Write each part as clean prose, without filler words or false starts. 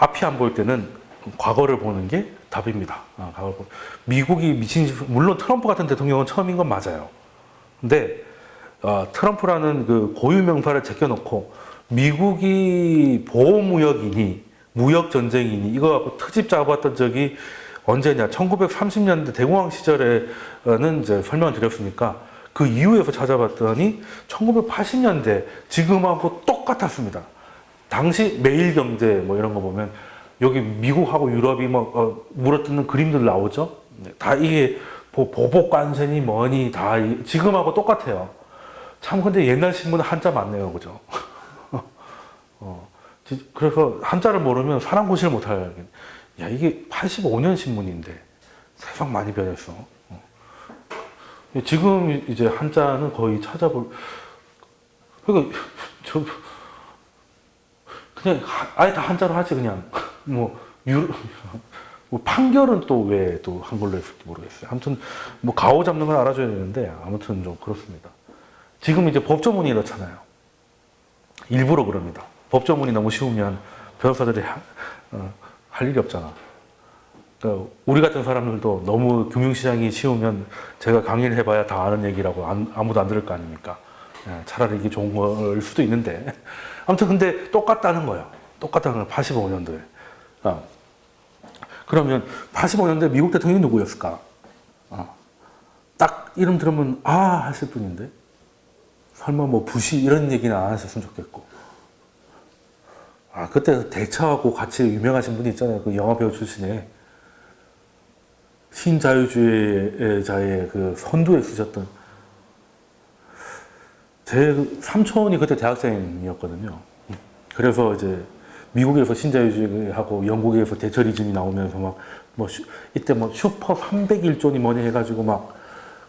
앞이 안 보일 때는 과거를 보는 게 답입니다. 미국이 물론 트럼프 같은 대통령은 처음인 건 맞아요. 근데 트럼프라는 그 고유 명사를 제껴놓고 미국이 보호무역이니 무역전쟁이니 이거 갖고 트집 잡았던 적이 언제냐? 1930년대 대공황 시절에는 이제 설명을 드렸으니까 그 이후에서 찾아봤더니 1980년대 지금하고 똑같았습니다. 당시 매일경제 뭐 이런 거 보면 여기 미국하고 유럽이 뭐 물어뜯는 그림들 나오죠. 다 이게 보복관세니 뭐니 다 지금하고 똑같아요. 참 근데 옛날 신문은 한자 맞네요, 그죠? 그래서 한자를 모르면 사람 구실을 못하게. 야, 이게 85년 신문인데 세상 많이 변했어. 지금 이제 한자는 거의 그러니까 그냥 아예 다 한자로 하지 그냥. 뭐 판결은 또 왜 또 한글로 했을지 모르겠어요. 아무튼 뭐 가오 잡는 건 알아줘야 되는데 아무튼 좀 그렇습니다. 지금 이제 법조문이 이렇잖아요. 일부러 그럽니다. 법조문이 너무 쉬우면 변호사들이 할 일이 없잖아. 그러니까 우리 같은 사람들도 너무 금융시장이 쉬우면 제가 강의를 해봐야 다 아는 얘기라고 아무도 안 들을 거 아닙니까? 차라리 이게 좋은 걸 수도 있는데. 아무튼 근데 똑같다는 거예요. 똑같다는 거예요. 85년도에. 그러면 85년도에 미국 대통령이 누구였을까? 딱 이름 들으면 하실 분인데 설마 뭐 부시 이런 얘기는 안 하셨으면 좋겠고. 그때 대처하고 같이 유명하신 분이 있잖아요. 그 영화 배우 출신에 신자유주의자의 그 선두에 쓰셨던 제 삼촌이 그때 대학생이었거든요. 그래서 이제 미국에서 신자유주의하고 영국에서 대처리즘이 나오면서 막 뭐 이때 뭐 슈퍼 301조니 뭐니 해가지고 막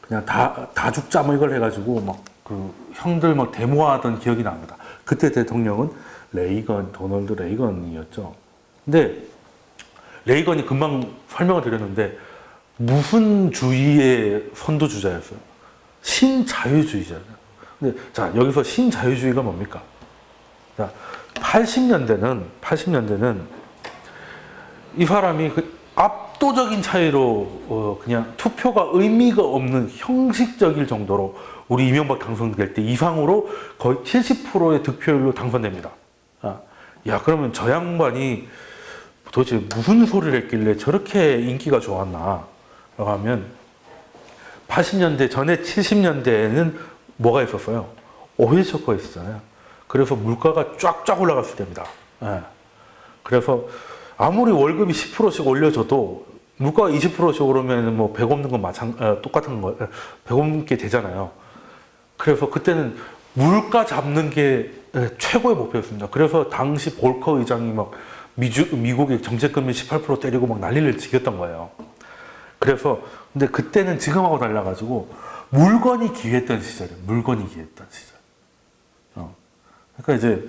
그냥 다 죽자 뭐 이걸 해가지고 막 그 형들 막 데모하던 기억이 납니다. 그때 대통령은 도널드 레이건이었죠. 근데 레이건이 금방 설명을 드렸는데 무슨 주의의 선두주자였어요? 신자유주의자예요. 근데 자, 여기서 신자유주의가 뭡니까? 자, 80년대는 이 사람이 그 압도적인 차이로 그냥 투표가 의미가 없는 형식적일 정도로 우리 이명박 당선될 때 이상으로 거의 70%의 득표율로 당선됩니다. 야, 그러면 저 양반이 도대체 무슨 소리를 했길래 저렇게 인기가 좋았나? 라고 하면 80년대 전에 70년대에는 뭐가 있었어요? 오일 쇼크가 있었잖아요. 그래서 물가가 쫙쫙 올라갔을 때입니다. 그래서 아무리 월급이 10%씩 올려줘도 물가가 20%씩 오르면 뭐 100 없는 건 똑같은 거, 100 없게 되잖아요. 그래서 그때는 물가 잡는 게 최고의 목표였습니다. 그래서 당시 볼커 의장이 막 미국의 정책금리 18% 때리고 막 난리를 지겼던 거예요. 그래서 근데 그때는 지금하고 달라가지고 물건이 귀했던 시절이에요. 물건이 귀했던 시절. 그러니까 이제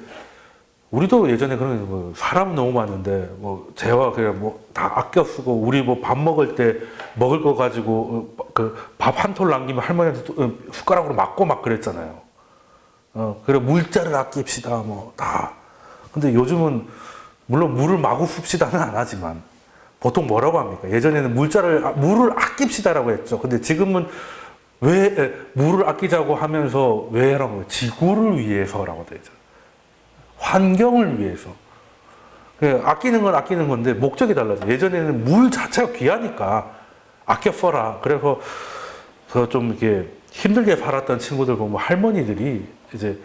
우리도 예전에 그런 뭐 사람 너무 많은데 뭐 재화 그냥 뭐 다 아껴 쓰고 우리 뭐 밥 먹을 때 먹을 거 가지고 그 밥 한 톨 남기면 할머니한테 숟가락으로 맞고 막 그랬잖아요. 그래 물자를 아낍시다 뭐 다. 근데 요즘은 물론 물을 마구 씁시다는 안 하지만 보통 뭐라고 합니까? 예전에는 물을 아낍시다라고 했죠. 근데 지금은 왜 물을 아끼자고 하면서 왜라고 해요? 지구를 위해서라고 되죠. 환경을 위해서. 아끼는 건 아끼는 건데 목적이 달라져. 예전에는 물 자체가 귀하니까 아껴 써라. 그래서 좀 이렇게 힘들게 살았던 친구들 보면 할머니들이 이제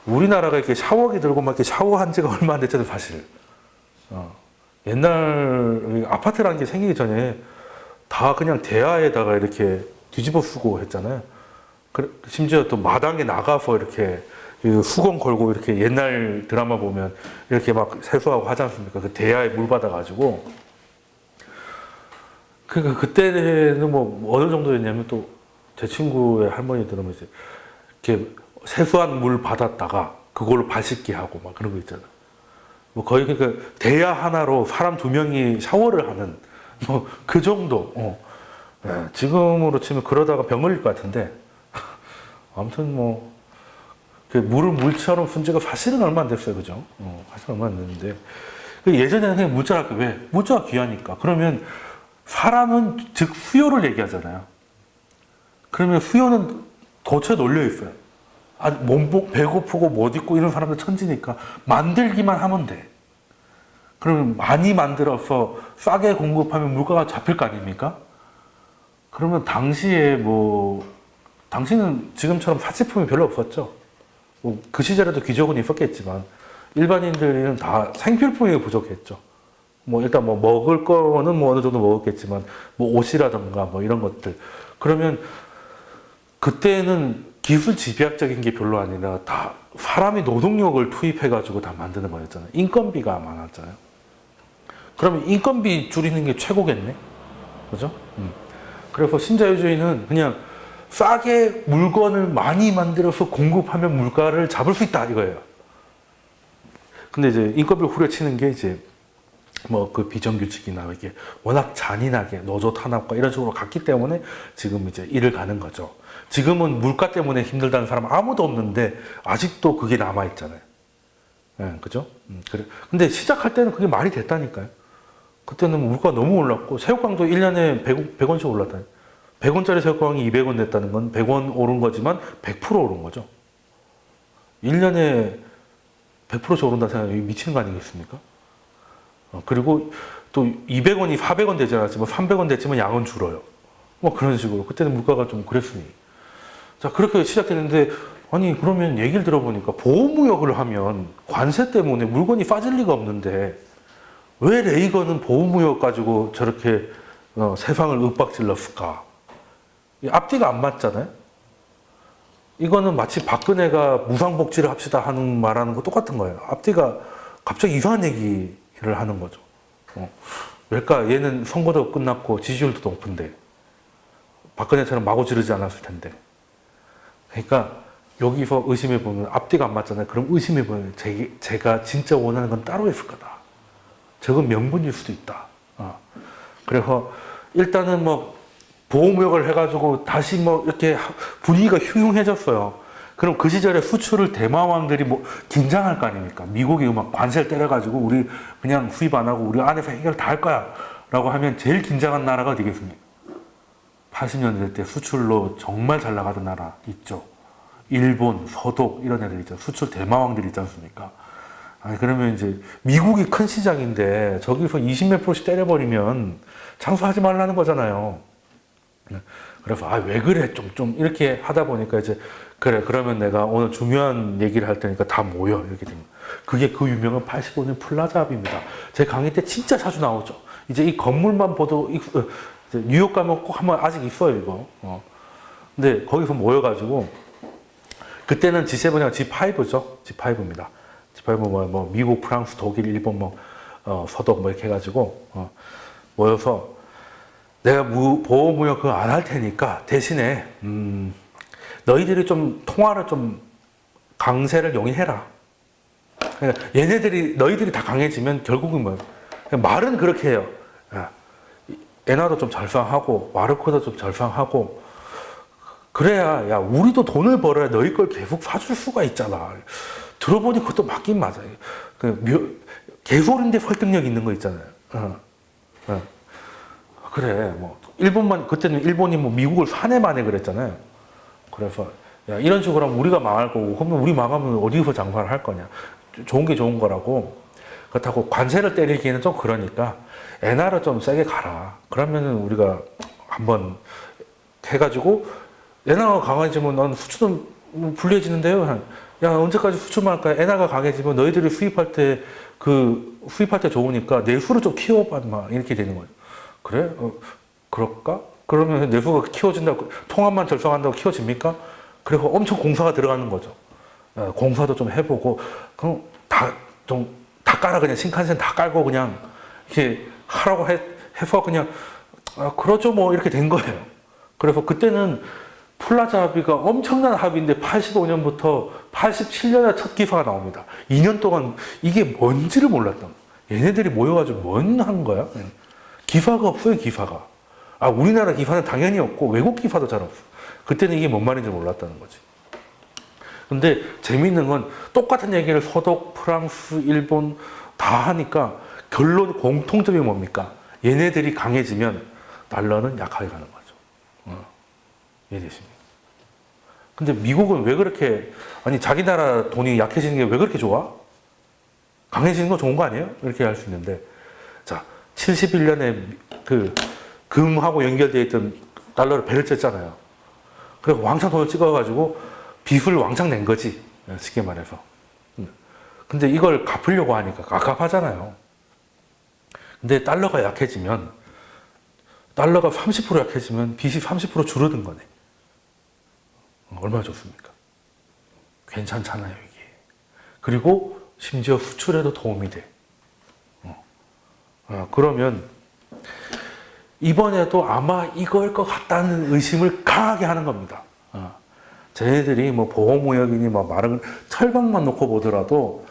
우리나라가 이렇게 샤워기 들고 막 이렇게 샤워한 지가 얼마 안 됐잖아요, 사실. 옛날 아파트라는 게 생기기 전에 다 그냥 대야에다가 이렇게 뒤집어 쓰고 했잖아요. 심지어 또 마당에 나가서 이렇게 수건 걸고 이렇게 옛날 드라마 보면 이렇게 막 세수하고 하지 않습니까? 그 대야에 물 받아가지고. 그러니까 그때는 뭐 어느 정도였냐면 또 제 친구의 할머니들은 이제 이렇게 세수한 물 받았다가 그걸로 발 씻기 하고 막 그런 거 있잖아. 뭐 거의 그러니까 대야 하나로 사람 2명이 샤워를 하는 뭐 그 정도. 지금으로 치면 그러다가 병 걸릴 것 같은데 아무튼 뭐 물을 물처럼 쓴 지가 사실은 얼마 안 됐어요, 그죠? 사실 얼마 안 됐는데 예전에는 그냥 물자랄게. 왜? 물자가 귀하니까. 그러면 사람은 즉 수요를 얘기하잖아요. 그러면 수요는 도처에 놀려 있어요. 아, 배고프고 못 입고 이런 사람들 천지니까 만들기만 하면 돼. 그러면 많이 만들어서 싸게 공급하면 물가가 잡힐 거 아닙니까? 그러면 당시에 당시는 지금처럼 사치품이 별로 없었죠. 그 시절에도 귀족은 있었겠지만 일반인들은 다 생필품이 부족했죠. 일단 먹을 거는 어느 정도 먹었겠지만 옷이라든가 이런 것들. 그러면 그때는 기술 집약적인 게 별로 아니라 다 사람이 노동력을 투입해가지고 다 만드는 거였잖아요. 인건비가 많았잖아요. 그러면 인건비 줄이는 게 최고겠네? 그죠? 그래서 신자유주의는 그냥 싸게 물건을 많이 만들어서 공급하면 물가를 잡을 수 있다 이거예요. 근데 이제 인건비를 후려치는 게 이제 그 비정규직이나 이게 워낙 잔인하게 노조 탄압과 이런 식으로 갔기 때문에 지금 이제 일을 가는 거죠. 지금은 물가 때문에 힘들다는 사람 아무도 없는데 아직도 그게 남아있잖아요. 예, 그죠? 그래. 근데 시작할 때는 그게 말이 됐다니까요. 그때는 물가가 너무 올랐고, 새우깡도 1년에 100원씩 올랐다니. 100원짜리 새우깡이 200원 냈다는 건 100원 오른 거지만 100% 오른 거죠. 1년에 100%씩 오른다는 생각이 미치는 거 아니겠습니까? 그리고 또 200원이 400원 되지 않았지만 300원 됐지만 양은 줄어요. 그런 식으로. 그때는 물가가 좀 그랬으니. 자, 그렇게 시작했는데, 아니, 그러면 얘기를 들어보니까 보호무역을 하면 관세 때문에 물건이 빠질 리가 없는데, 왜 레이건은 보호무역 가지고 저렇게 세상을 윽박질렀을까? 앞뒤가 안 맞잖아요? 이거는 마치 박근혜가 무상복지를 합시다 하는 말하는 거 똑같은 거예요. 앞뒤가 갑자기 이상한 얘기를 하는 거죠. 왜일까? 얘는 선거도 끝났고 지지율도 높은데 박근혜처럼 마구 지르지 않았을 텐데. 그러니까 여기서 의심해보면 앞뒤가 안 맞잖아요. 그럼 의심해보면 제가 진짜 원하는 건 따로 있을 거다. 저건 명분일 수도 있다. 그래서 일단은 보호무역을 해가지고 다시 이렇게 분위기가 흉흉해졌어요. 그럼 그 시절에 수출을 대마왕들이 긴장할 거 아닙니까? 미국이 막 관세를 때려가지고 우리 그냥 수입 안 하고 우리 안에서 해결 다 할 거야. 라고 하면 제일 긴장한 나라가 어디겠습니까? 80년대 때 수출로 정말 잘 나가던 나라 있죠. 일본, 서독 이런 애들 있죠. 수출 대마왕들 있지 않습니까? 아니, 그러면 이제 미국이 큰 시장인데 저기서 20몇 %씩 때려버리면 장수하지 말라는 거잖아요. 그래서 왜 그래 좀 이렇게 하다 보니까 이제 그래 그러면 내가 오늘 중요한 얘기를 할 테니까 다 모여 이렇게 된 거예요. 그게 그 유명한 85년 플라자합입니다. 제 강의 때 진짜 자주 나오죠. 이제 이 건물만 봐도 뉴욕 가면 꼭 한번 아직 있어요 이거. 근데 거기서 모여가지고 그때는 G7이랑 G5죠. G5입니다. G5 미국, 프랑스, 독일, 일본 서독 이렇게 해가지고 모여서 내가 보호무역 그거 안 할 테니까 대신에 너희들이 좀 통화를 좀 강세를 용인해라. 그러니까 너희들이 다 강해지면 결국은 말은 그렇게 해요. 엔화도 좀 절상하고 마르크도 좀 절상하고 그래야 우리도 돈을 벌어야 너희 걸 계속 사줄 수가 있잖아. 들어보니 그것도 맞긴 맞아요. 개소리인데 설득력 있는 거 있잖아요. 그래, 그때는 일본이 미국을 사내만에 그랬잖아요. 그래서, 이런 식으로 하면 우리가 망할 거고, 그러면 우리 망하면 어디서 장사를 할 거냐. 좋은 게 좋은 거라고. 그렇다고 관세를 때리기에는 좀 그러니까, 엔화를 좀 세게 가라. 그러면은 우리가 한번 해가지고, 엔화가 강해지면 넌 수출은 불리해지는데요. 야, 언제까지 수출만 할까? 엔화가 강해지면 너희들이 수입할 때 좋으니까 내수를 좀 키워봐, 이렇게 되는 거예요. 그래? 그럴까? 그러면 내수가 키워진다고, 통합만 절성한다고 키워집니까? 그리고 엄청 공사가 들어가는 거죠. 공사도 좀 해보고, 그럼 다 깔아, 그냥 신칸센 다 깔고 그냥, 이렇게 하라고 해서 그냥, 그러죠, 이렇게 된 거예요. 그래서 그때는 플라자 합의가 엄청난 합의인데 85년부터 87년에 첫 기사가 나옵니다. 2년 동안 이게 뭔지를 몰랐던 거예요. 얘네들이 모여가지고 뭔 한 거야? 기사가 없어요, 기사가. 우리나라 기사는 당연히 없고 외국 기사도 잘 없어. 그때는 이게 뭔 말인지 몰랐다는 거지. 근데 재미있는 건 똑같은 얘기를 서독, 프랑스, 일본 다 하니까 결론 공통점이 뭡니까? 얘네들이 강해지면 달러는 약하게 가는 거죠. 이해되십니까? 근데 미국은 왜 그렇게, 아니, 자기 나라 돈이 약해지는 게 왜 그렇게 좋아? 강해지는 거 좋은 거 아니에요? 이렇게 할 수 있는데, 자, 71년에 그 금하고 연결되어 있던 달러를 배를 쬐잖아요. 그래서 왕창 돈을 찍어가지고 빚을 왕창 낸 거지. 쉽게 말해서. 근데 이걸 갚으려고 하니까 갑갑하잖아요. 근데 달러가 약해지면, 달러가 30% 약해지면 빚이 30% 줄어든 거네. 얼마나 좋습니까? 괜찮잖아요, 이게. 그리고 심지어 수출에도 도움이 돼. 그러면 이번에도 아마 이걸 것 같다는 의심을 강하게 하는 겁니다. 쟤네들이 뭐 보호무역이니 뭐 말은 철강만 놓고 보더라도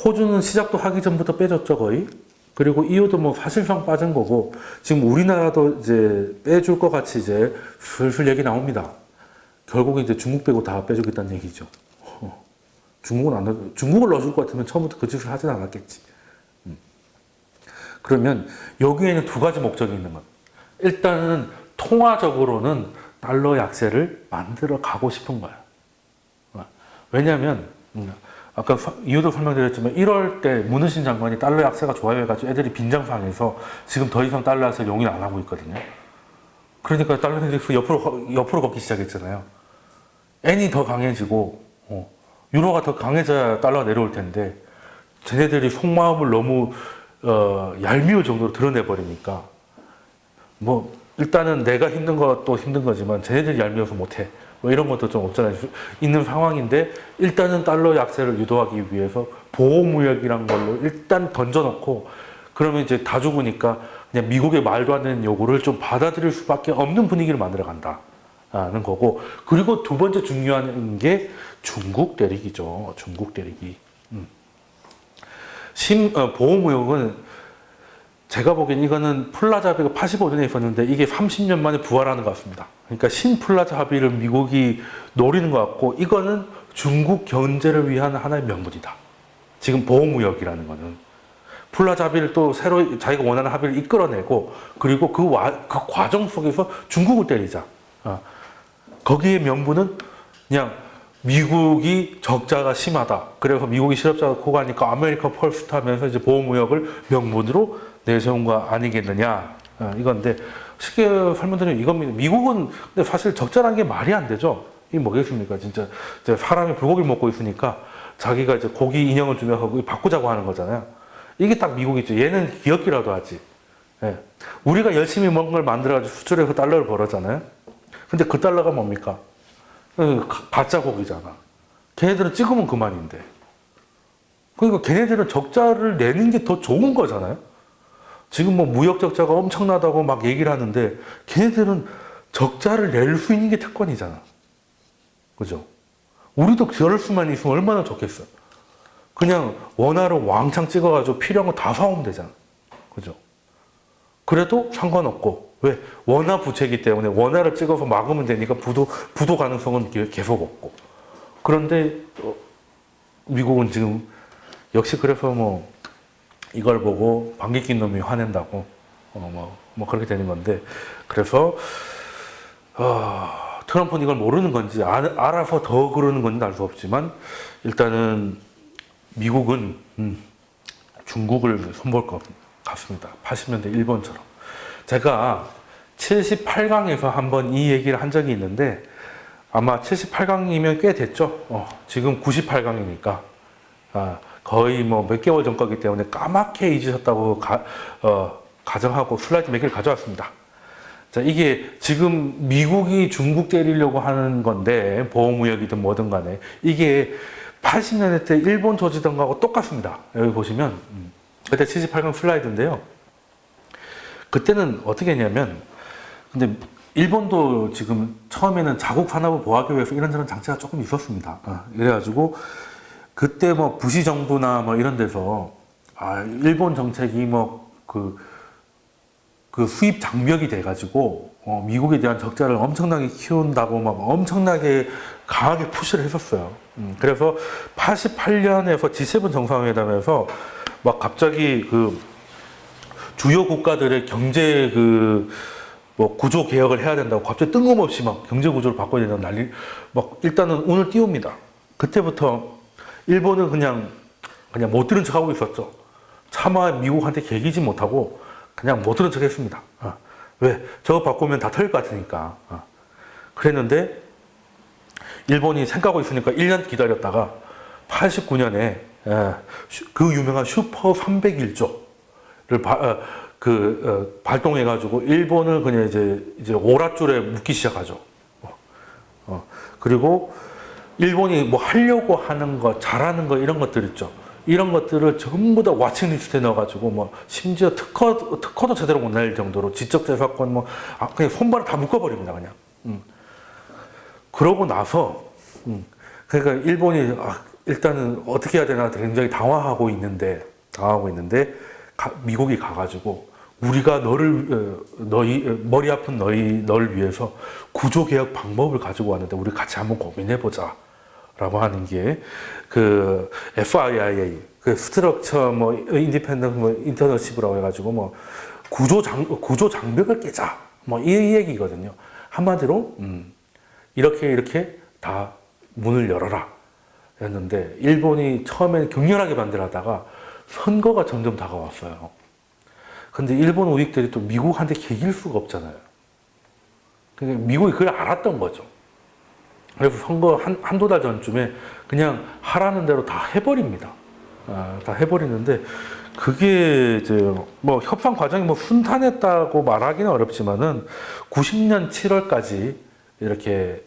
호주는 시작도 하기 전부터 빼줬죠, 거의. 그리고 EU도 뭐 사실상 빠진 거고, 지금 우리나라도 이제 빼줄 것 같이 이제 슬슬 얘기 나옵니다. 결국 이제 중국 빼고 다 빼주겠다는 얘기죠. 중국을 넣어줄 것 같으면 처음부터 그 짓을 하진 않았겠지. 그러면 여기에는 두 가지 목적이 있는 것. 일단은 통화적으로는 달러 약세를 만들어 가고 싶은 거야. 왜냐하면 아까 이유도 설명드렸지만 1월 때 문우신 장관이 달러 약세가 좋아요 해가지고 애들이 빈장상에서 지금 더 이상 달러 약세 용인 안 하고 있거든요. 그러니까 달러 인덱스 옆으로 걷기 시작했잖아요. 엔이 더 강해지고 유로가 더 강해져야 달러가 내려올 텐데 쟤네들이 속마음을 너무 얄미울 정도로 드러내버리니까 뭐 일단은 내가 힘든 것도 힘든 거지만 쟤네들이 얄미워서 못해 뭐 이런 것도 좀 없잖아요. 있는 상황인데 일단은 달러 약세를 유도하기 위해서 보호무역이란 걸로 일단 던져놓고 그러면 이제 다 죽으니까 그냥 미국의 말도 안 되는 요구를 좀 받아들일 수밖에 없는 분위기를 만들어 간다는 거고, 그리고 두 번째 중요한 게 중국 대륙이죠. 중국 대륙이. 보호무역은 제가 보기엔 이거는 플라자 합의가 85년에 있었는데 이게 30년 만에 부활하는 것 같습니다. 그러니까 신플라자 합의를 미국이 노리는 것 같고, 이거는 중국 견제를 위한 하나의 명분이다. 지금 보호무역이라는 거는. 플라자 합의를 또 새로 자기가 원하는 합의를 이끌어내고, 그리고 그 과정 속에서 중국을 때리자. 거기에 명분은 그냥 미국이 적자가 심하다. 그래서 미국이 실업자가 고가니까 아메리카 펄스트 하면서 이제 보호무역을 명분으로 내세운 거 아니겠느냐. 이건데, 쉽게 설명드리면 이겁니다. 미국은 근데 사실 적자라는 게 말이 안 되죠. 이게 뭐겠습니까? 진짜 사람이 불고기를 먹고 있으니까 자기가 이제 고기 인형을 주면서 바꾸자고 하는 거잖아요. 이게 딱 미국이죠. 얘는 기업기라도 하지. 예. 우리가 열심히 뭔 걸 만들어가지고 수출해서 달러를 벌었잖아요. 근데 그 달러가 뭡니까? 가짜 고기잖아. 걔네들은 찍으면 그만인데. 그러니까 걔네들은 적자를 내는 게 더 좋은 거잖아요. 지금 뭐 무역 적자가 엄청나다고 막 얘기를 하는데 걔네들은 적자를 낼 수 있는 게 특권이잖아. 그죠? 우리도 그럴 수만 있으면 얼마나 좋겠어. 그냥 원화를 왕창 찍어가지고 필요한 거 다 사오면 되잖아. 그죠? 그래도 상관없고, 왜? 원화 부채이기 때문에 원화를 찍어서 막으면 되니까 부도 가능성은 계속 없고. 그런데 미국은 지금 역시 그래서 뭐 이걸 보고 방귀 낀 놈이 화낸다고 뭐 그렇게 되는 건데, 그래서 트럼프는 이걸 모르는 건지 알아서 더 그러는 건지 알 수 없지만 일단은 미국은 중국을 손볼 것 같습니다. 80년대 일본처럼. 제가 78강에서 한번 이 얘기를 한 적이 있는데 아마 78강이면 꽤 됐죠. 지금 98강이니까 거의 뭐 몇 개월 전 거기 때문에 까맣게 잊으셨다고 가정하고 슬라이드 몇 개를 가져왔습니다. 자, 이게 지금 미국이 중국 때리려고 하는 건데 보호무역이든 뭐든 간에 이게 80년대 때 일본 조지던 거하고 똑같습니다. 여기 보시면 그때 78강 슬라이드인데요. 그때는 어떻게 했냐면, 근데 일본도 지금 처음에는 자국 산업을 보호하기 위해서 이런저런 장치가 조금 있었습니다. 그래가지고 그때 뭐 부시 정부나 뭐 이런 데서 일본 정책이 뭐 그 수입 장벽이 돼가지고 미국에 대한 적자를 엄청나게 키운다고 막 엄청나게 강하게 푸시를 했었어요. 그래서 88년에서 G7 정상회담에서 막 갑자기 주요 국가들의 경제 뭐 구조 개혁을 해야 된다고 갑자기 뜬금없이 막 경제 구조를 바꿔야 된다고 막 일단은 운을 띄웁니다. 그때부터 일본은 그냥 못 들은 척 하고 있었죠. 차마 미국한테 개기지 못하고 그냥 못 들은 척 했습니다. 왜? 저거 바꾸면 다 털릴 것 같으니까. 그랬는데 일본이 생각하고 있으니까 1년 기다렸다가 89년에 그 유명한 슈퍼 301조를 발동해가지고 일본을 그냥 이제 오랏줄에 묶기 시작하죠. 그리고 일본이 뭐 하려고 하는 거, 잘하는 거 이런 것들 있죠. 이런 것들을 전부 다 와칭리스트에 넣어가지고 뭐 심지어 특허도 제대로 못 낼 정도로 지적재산권 그냥 손발을 다 묶어버립니다 그냥. 그러고 나서 그러니까 일본이 일단은 어떻게 해야 되나 굉장히 당황하고 있는데 미국이 가가지고 우리가 머리 아픈 널 위해서 구조개혁 방법을 가지고 왔는데 우리 같이 한번 고민해보자 라고 하는 게 그 FIIA 그 스트럭처 뭐 인디펜던트 뭐 인터너십이라고 해가지고 뭐 구조 장벽을 깨자 뭐 이 얘기거든요. 한마디로 이렇게 다 문을 열어라 였는데 일본이 처음에는 격렬하게 반대하다가 선거가 점점 다가왔어요. 근데 일본 우익들이 또 미국한테 개길 수가 없잖아요. 그러니까 미국이 그걸 알았던 거죠. 그래서 선거 한두 달 전쯤에 그냥 하라는 대로 다 해버립니다. 다 해버리는데 그게 이제 뭐 협상 과정이 뭐 순탄했다고 말하기는 어렵지만은 90년 7월까지 이렇게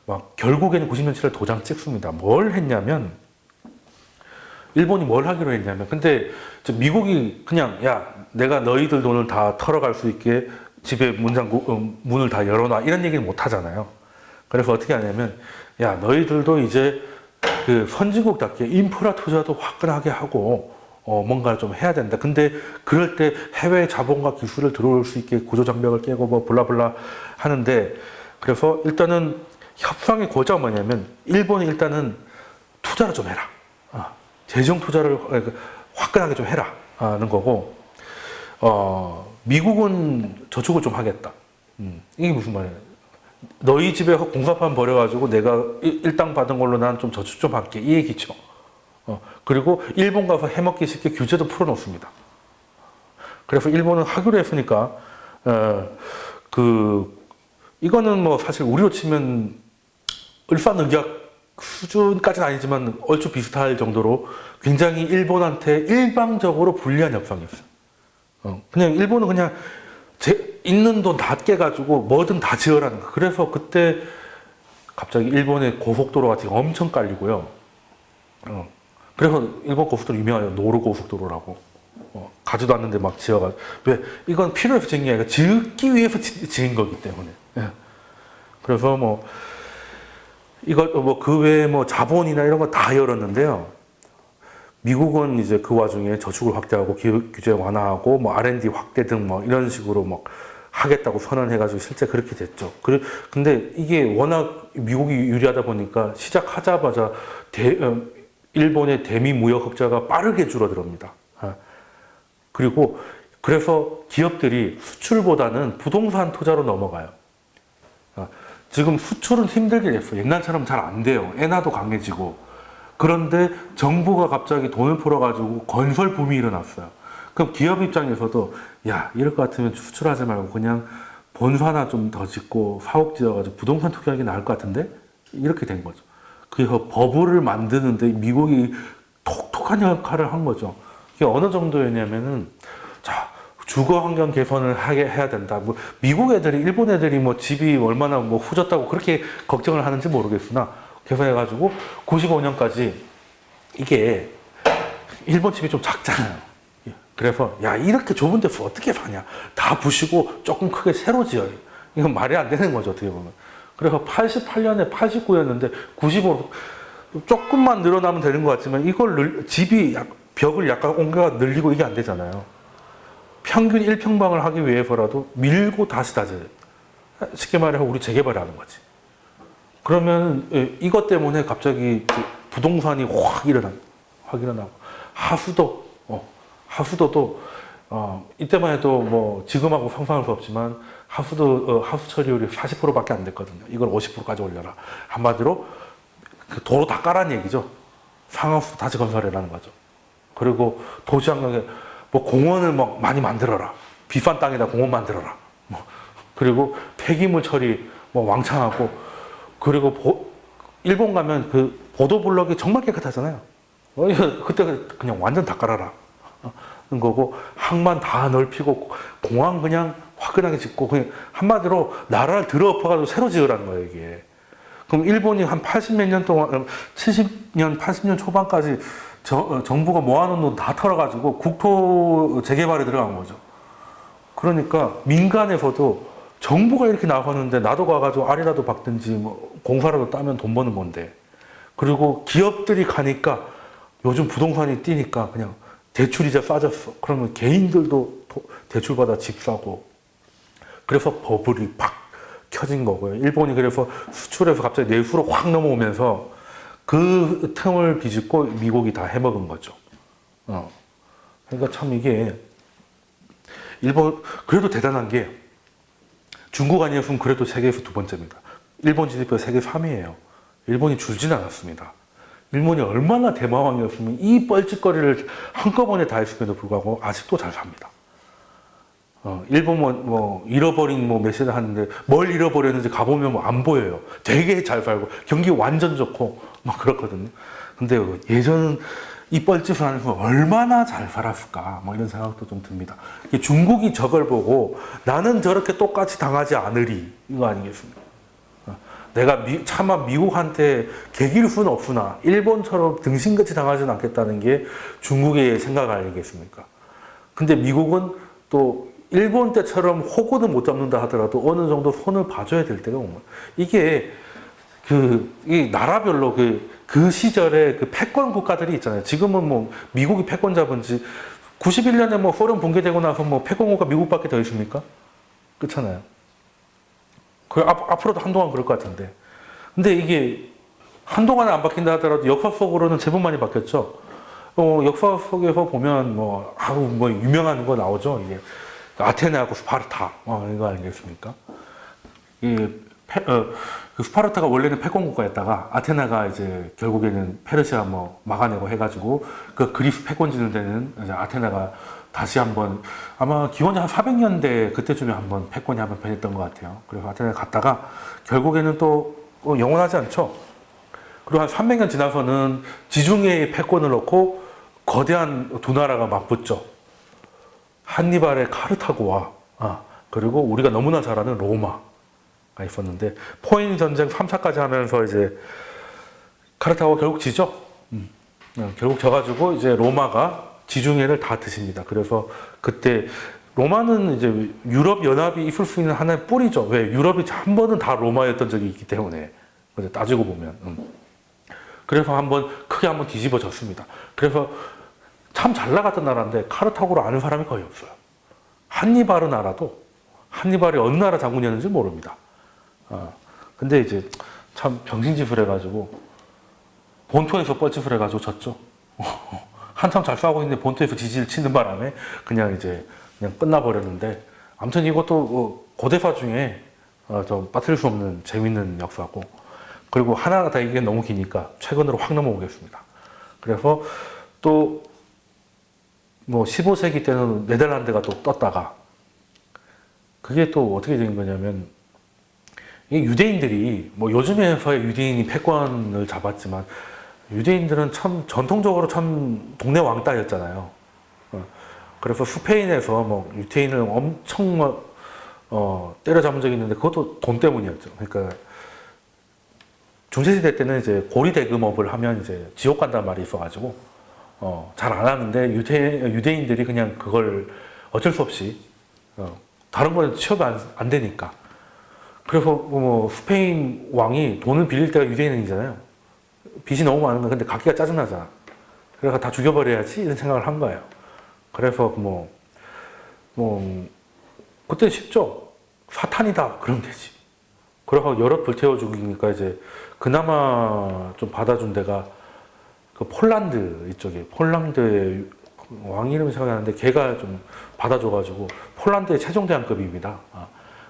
막 결국에는 90년 7월 도장 찍습니다. 뭘 했냐면 일본이 뭘 하기로 했냐면 근데 미국이 그냥 야 내가 너희들 돈을 다 털어갈 수 있게 집에 문을 다 열어놔 이런 얘기는 못 하잖아요. 그래서 어떻게 하냐면 야 너희들도 이제 그 선진국답게 인프라 투자도 화끈하게 하고 뭔가를 좀 해야 된다. 근데 그럴 때 해외 자본과 기술을 들어올 수 있게 구조장벽을 깨고 뭐 블라블라 하는데 그래서 일단은 협상의 고자가 뭐냐면 일본이 일단은 투자를 좀 해라. 재정 투자를 화끈하게 좀 해라 하는 거고 미국은 저축을 좀 하겠다. 이게 무슨 말이에요? 너희 집에 공사판 버려가지고 내가 일당 받은 걸로 난 좀 저축 좀 할게 이 얘기죠. 그리고 일본 가서 해먹기 쉽게 규제도 풀어놓습니다. 그래서 일본은 하기로 했으니까 이거는 뭐 사실 우리로 치면 을사늑약 수준까지는 아니지만 얼추 비슷할 정도로 굉장히 일본한테 일방적으로 불리한 협상이었어요. 그냥 일본은 그냥 있는 돈 다 깨가지고 뭐든 다 지어라는 거. 그래서 그때 갑자기 일본의 고속도로 같은 게 엄청 깔리고요. 그래서 일본 고속도로 유명해요. 노루 고속도로라고. 가지도 않는데 막 지어가지고. 왜? 이건 필요해서 지은 게 아니라 짓기 위해서 지은 거기 때문에. 그래서 뭐 그 외에 뭐 자본이나 이런 거 다 열었는데요. 미국은 이제 그 와중에 저축을 확대하고 기업 규제 완화하고 뭐 R&D 확대 등 뭐 이런 식으로 막 하겠다고 선언해가지고 실제 그렇게 됐죠. 근데 이게 워낙 미국이 유리하다 보니까 시작하자마자 일본의 대미 무역 흑자가 빠르게 줄어듭니다. 그리고 그래서 기업들이 수출보다는 부동산 투자로 넘어가요. 지금 수출은 힘들게 됐어요. 옛날처럼 잘 안 돼요. 엔화도 강해지고. 그런데 정부가 갑자기 돈을 풀어가지고 건설 붐이 일어났어요. 그럼 기업 입장에서도 야 이럴 것 같으면 수출하지 말고 그냥 본사 하나 좀 더 짓고 사옥 지어가지고 부동산 투자하기 나을 것 같은데 이렇게 된 거죠. 그래서 버블을 만드는데 미국이 톡톡한 역할을 한 거죠. 이게 어느 정도였냐면은 자 주거 환경 개선을 해야 된다. 뭐 미국 애들이 일본 애들이 뭐 집이 얼마나 뭐 후졌다고 그렇게 걱정을 하는지 모르겠으나 개선해가지고 95년까지 이게 일본 집이 좀 작잖아요. 그래서 야 이렇게 좁은 데서 어떻게 사냐 다 부시고 조금 크게 새로 지어요. 이건 말이 안 되는 거죠 어떻게 보면. 그래서 88년에 89였는데 95로 조금만 늘어나면 되는 것 같지만 이걸 집이 벽을 약간 옮겨 늘리고 이게 안 되잖아요. 평균 1평방을 하기 위해서라도 밀고 다시 다져야 돼. 쉽게 말해 우리 재개발을 하는 거지. 그러면 이것 때문에 갑자기 부동산이 확 일어나고 하수도도 이때만 해도 뭐 지금하고 상상할 수 없지만 하수 처리율이 40%밖에 안 됐거든요. 이걸 50%까지 올려라. 한마디로 그 도로 다 까라는 얘기죠. 상하수 다시 건설해라는 거죠. 그리고 도시환경에 뭐 공원을 뭐 많이 만들어라. 비싼 땅에다 공원 만들어라. 뭐 그리고 폐기물 처리 뭐 왕창하고 그리고 일본 가면 그 보도블럭이 정말 깨끗하잖아요. 그때 그냥 완전 다 깔아라. 는 거고 항만 다 넓히고 공항 그냥 화끈하게 짓고 그냥 한마디로 나라를 들어엎어가지고 새로 지으라는 거예요 이게. 그럼 일본이 한 80몇 년 동안 70년 80년 초반까지 정부가 모아놓은 돈 다 털어가지고 국토 재개발에 들어간 거죠. 그러니까 민간에서도 정부가 이렇게 나가는데 나도 가가지고 알이라도 박든지 뭐 공사라도 따면 돈 버는 건데, 그리고 기업들이 가니까 요즘 부동산이 뛰니까 그냥 대출이자 싸졌어. 그러면 개인들도 대출받아 집 사고, 그래서 버블이 팍 켜진 거고요. 일본이 그래서 수출해서 갑자기 내수로 확 넘어오면서 그 틈을 비집고 미국이 다 해먹은 거죠. 그러니까 참 이게 일본 그래도 대단한 게 중국 아니었으면 그래도 세계에서 두 번째입니다. 일본 GDP가 세계 3위예요. 일본이 줄진 않았습니다. 일본이 얼마나 대마왕이었으면 이 뻘짓거리를 한꺼번에 다 했음에도 불구하고 아직도 잘 삽니다. 일본 뭐 잃어버린 뭐 메시지 하는데 뭘 잃어버렸는지 가보면 뭐 안 보여요. 되게 잘 살고 경기 완전 좋고 막 그렇거든요. 근데 예전 이 뻘짓을 하면서 얼마나 잘 살았을까 뭐 이런 생각도 좀 듭니다. 중국이 저걸 보고 나는 저렇게 똑같이 당하지 않으리 이거 아니겠습니까? 내가 차마 미국한테 개길 수는 없으나 일본처럼 등신같이 당하지는 않겠다는 게 중국의 생각 아니겠습니까? 근데 미국은 또 일본 때처럼 호구는 못 잡는다 하더라도 어느 정도 손을 봐줘야 될 때가 온 거예요. 이게 이 나라별로 그 시절에 그 패권 국가들이 있잖아요. 지금은 뭐 미국이 패권 잡은 지 91년에 뭐 소련 붕괴되고 나서 뭐 패권 국가 미국밖에 더 있습니까? 그렇잖아요. 앞으로도 한동안 그럴 것 같은데. 근데 이게 한동안은 안 바뀐다 하더라도 역사 속으로는 제법 많이 바뀌었죠. 역사 속에서 보면 뭐 유명한 거 나오죠. 이게 아테네하고 스파르타 이거 아니겠습니까? 그 스파르타가 원래는 패권 국가였다가 아테네가 이제 결국에는 페르시아 뭐 막아내고 해가지고 그 그리스 패권지는 데는 이제 아테네가 다시 한번 아마 기원전 한 400년대 그때쯤에 한번 패권이 한번 변했던 것 같아요. 그래서 아테네 갔다가 결국에는 또 영원하지 않죠. 그리고 한 300년 지나서는 지중해에 패권을 넣고 거대한 두 나라가 맞붙죠. 한니발의 카르타고와 그리고 우리가 너무나 잘 아는 로마가 있었는데 포인 전쟁 3차까지 하면서 이제 카르타고가 결국 지죠. 결국 져가지고 이제 로마가 지중해를 다 드십니다. 그래서 그때 로마는 이제 유럽 연합이 있을 수 있는 하나의 뿌리죠. 왜? 유럽이 한 번은 다 로마였던 적이 있기 때문에 따지고 보면 그래서 크게 한번 뒤집어졌습니다. 그래서 참 잘 나갔던 나라인데 카르타고를 아는 사람이 거의 없어요. 한니발은 알아도 한니발이 어느 나라 장군이었는지 모릅니다. 근데 이제 참 병신짓을 해가지고 본토에서 뻘짓을 해가지고 졌죠. 한참 잘 싸우고 있는데 본토에서 지지를 치는 바람에 그냥 끝나버렸는데, 아무튼 이것도 고대사 중에 좀 빠뜨릴 수 없는 재밌는 역사고, 그리고 하나하나 다 이게 너무 기니까 최근으로 확 넘어오겠습니다. 그래서 또 뭐 15세기 때는 네덜란드가 또 떴다가 그게 또 어떻게 된 거냐면, 이 유대인들이 뭐 요즘에서야 유대인이 패권을 잡았지만 유대인들은 참 전통적으로 참 동네 왕따였잖아요. 그래서 스페인에서 뭐 유대인을 엄청 때려잡은 적이 있는데 그것도 돈 때문이었죠. 그러니까 중세시대 때는 이제 고리대금업을 하면 이제 지옥 간다는 말이 있어가지고 잘 안 하는데 유대인들이 그냥 그걸 어쩔 수 없이 다른 거는 취업이 안 되니까, 그래서 뭐 스페인 왕이 돈을 빌릴 때가 유대인이잖아요. 빚이 너무 많은 거, 근데 갚기가 짜증나잖아. 그래서 다 죽여버려야지 이런 생각을 한 거예요. 그래서 그때 쉽죠. 사탄이다 그러면 되지. 그래서 여럿 불태워 죽이니까 이제 그나마 좀 받아준 데가 그 폴란드 이쪽에, 폴란드에 왕 이름이 생각이 나는데 걔가 좀 받아줘가지고 폴란드의 최종 대항급입니다.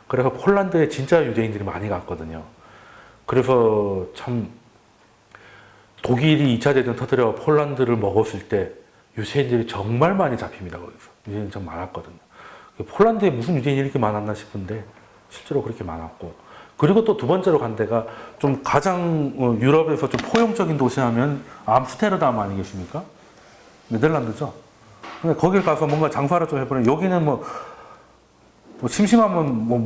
그래서 폴란드에 진짜 유대인들이 많이 갔거든요. 그래서 참 독일이 2차 대전 터뜨려 폴란드를 먹었을 때 유대인들이 정말 많이 잡힙니다. 거기서 유대인이 좀 많았거든요. 폴란드에 무슨 유대인이 이렇게 많았나 싶은데 실제로 그렇게 많았고, 그리고 또 두 번째로 간 데가 좀 가장 유럽에서 좀 포용적인 도시 하면 암스테르담 아니겠습니까? 네덜란드죠. 근데 거길 가서 뭔가 장사를 좀 해보면, 여기는 뭐 심심하면 뭐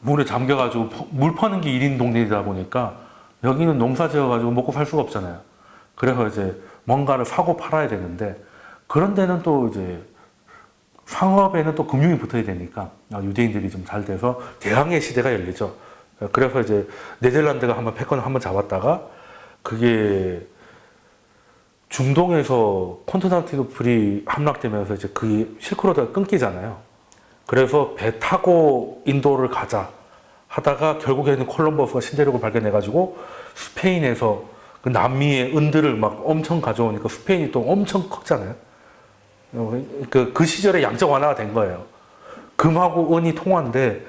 물에 잠겨가지고 물 퍼는 게 1인 동네이다 보니까 여기는 농사 지어가지고 먹고 살 수가 없잖아요. 그래서 이제 뭔가를 사고 팔아야 되는데, 그런 데는 또 이제 상업에는 또 금융이 붙어야 되니까 유대인들이 좀 잘 돼서 대항해 시대가 열리죠. 그래서 이제 네덜란드가 한번 패권을 한번 잡았다가, 그게 중동에서 콘스탄티노플이 함락되면서 이제 그 실크로드가 끊기잖아요. 그래서 배 타고 인도를 가자 하다가 결국에는 콜럼버스가 신대륙을 발견해가지고 스페인에서 그 남미의 은들을 막 엄청 가져오니까 스페인이 또 엄청 컸잖아요. 그 시절에 양적 완화가 된 거예요. 금하고 은이 통한데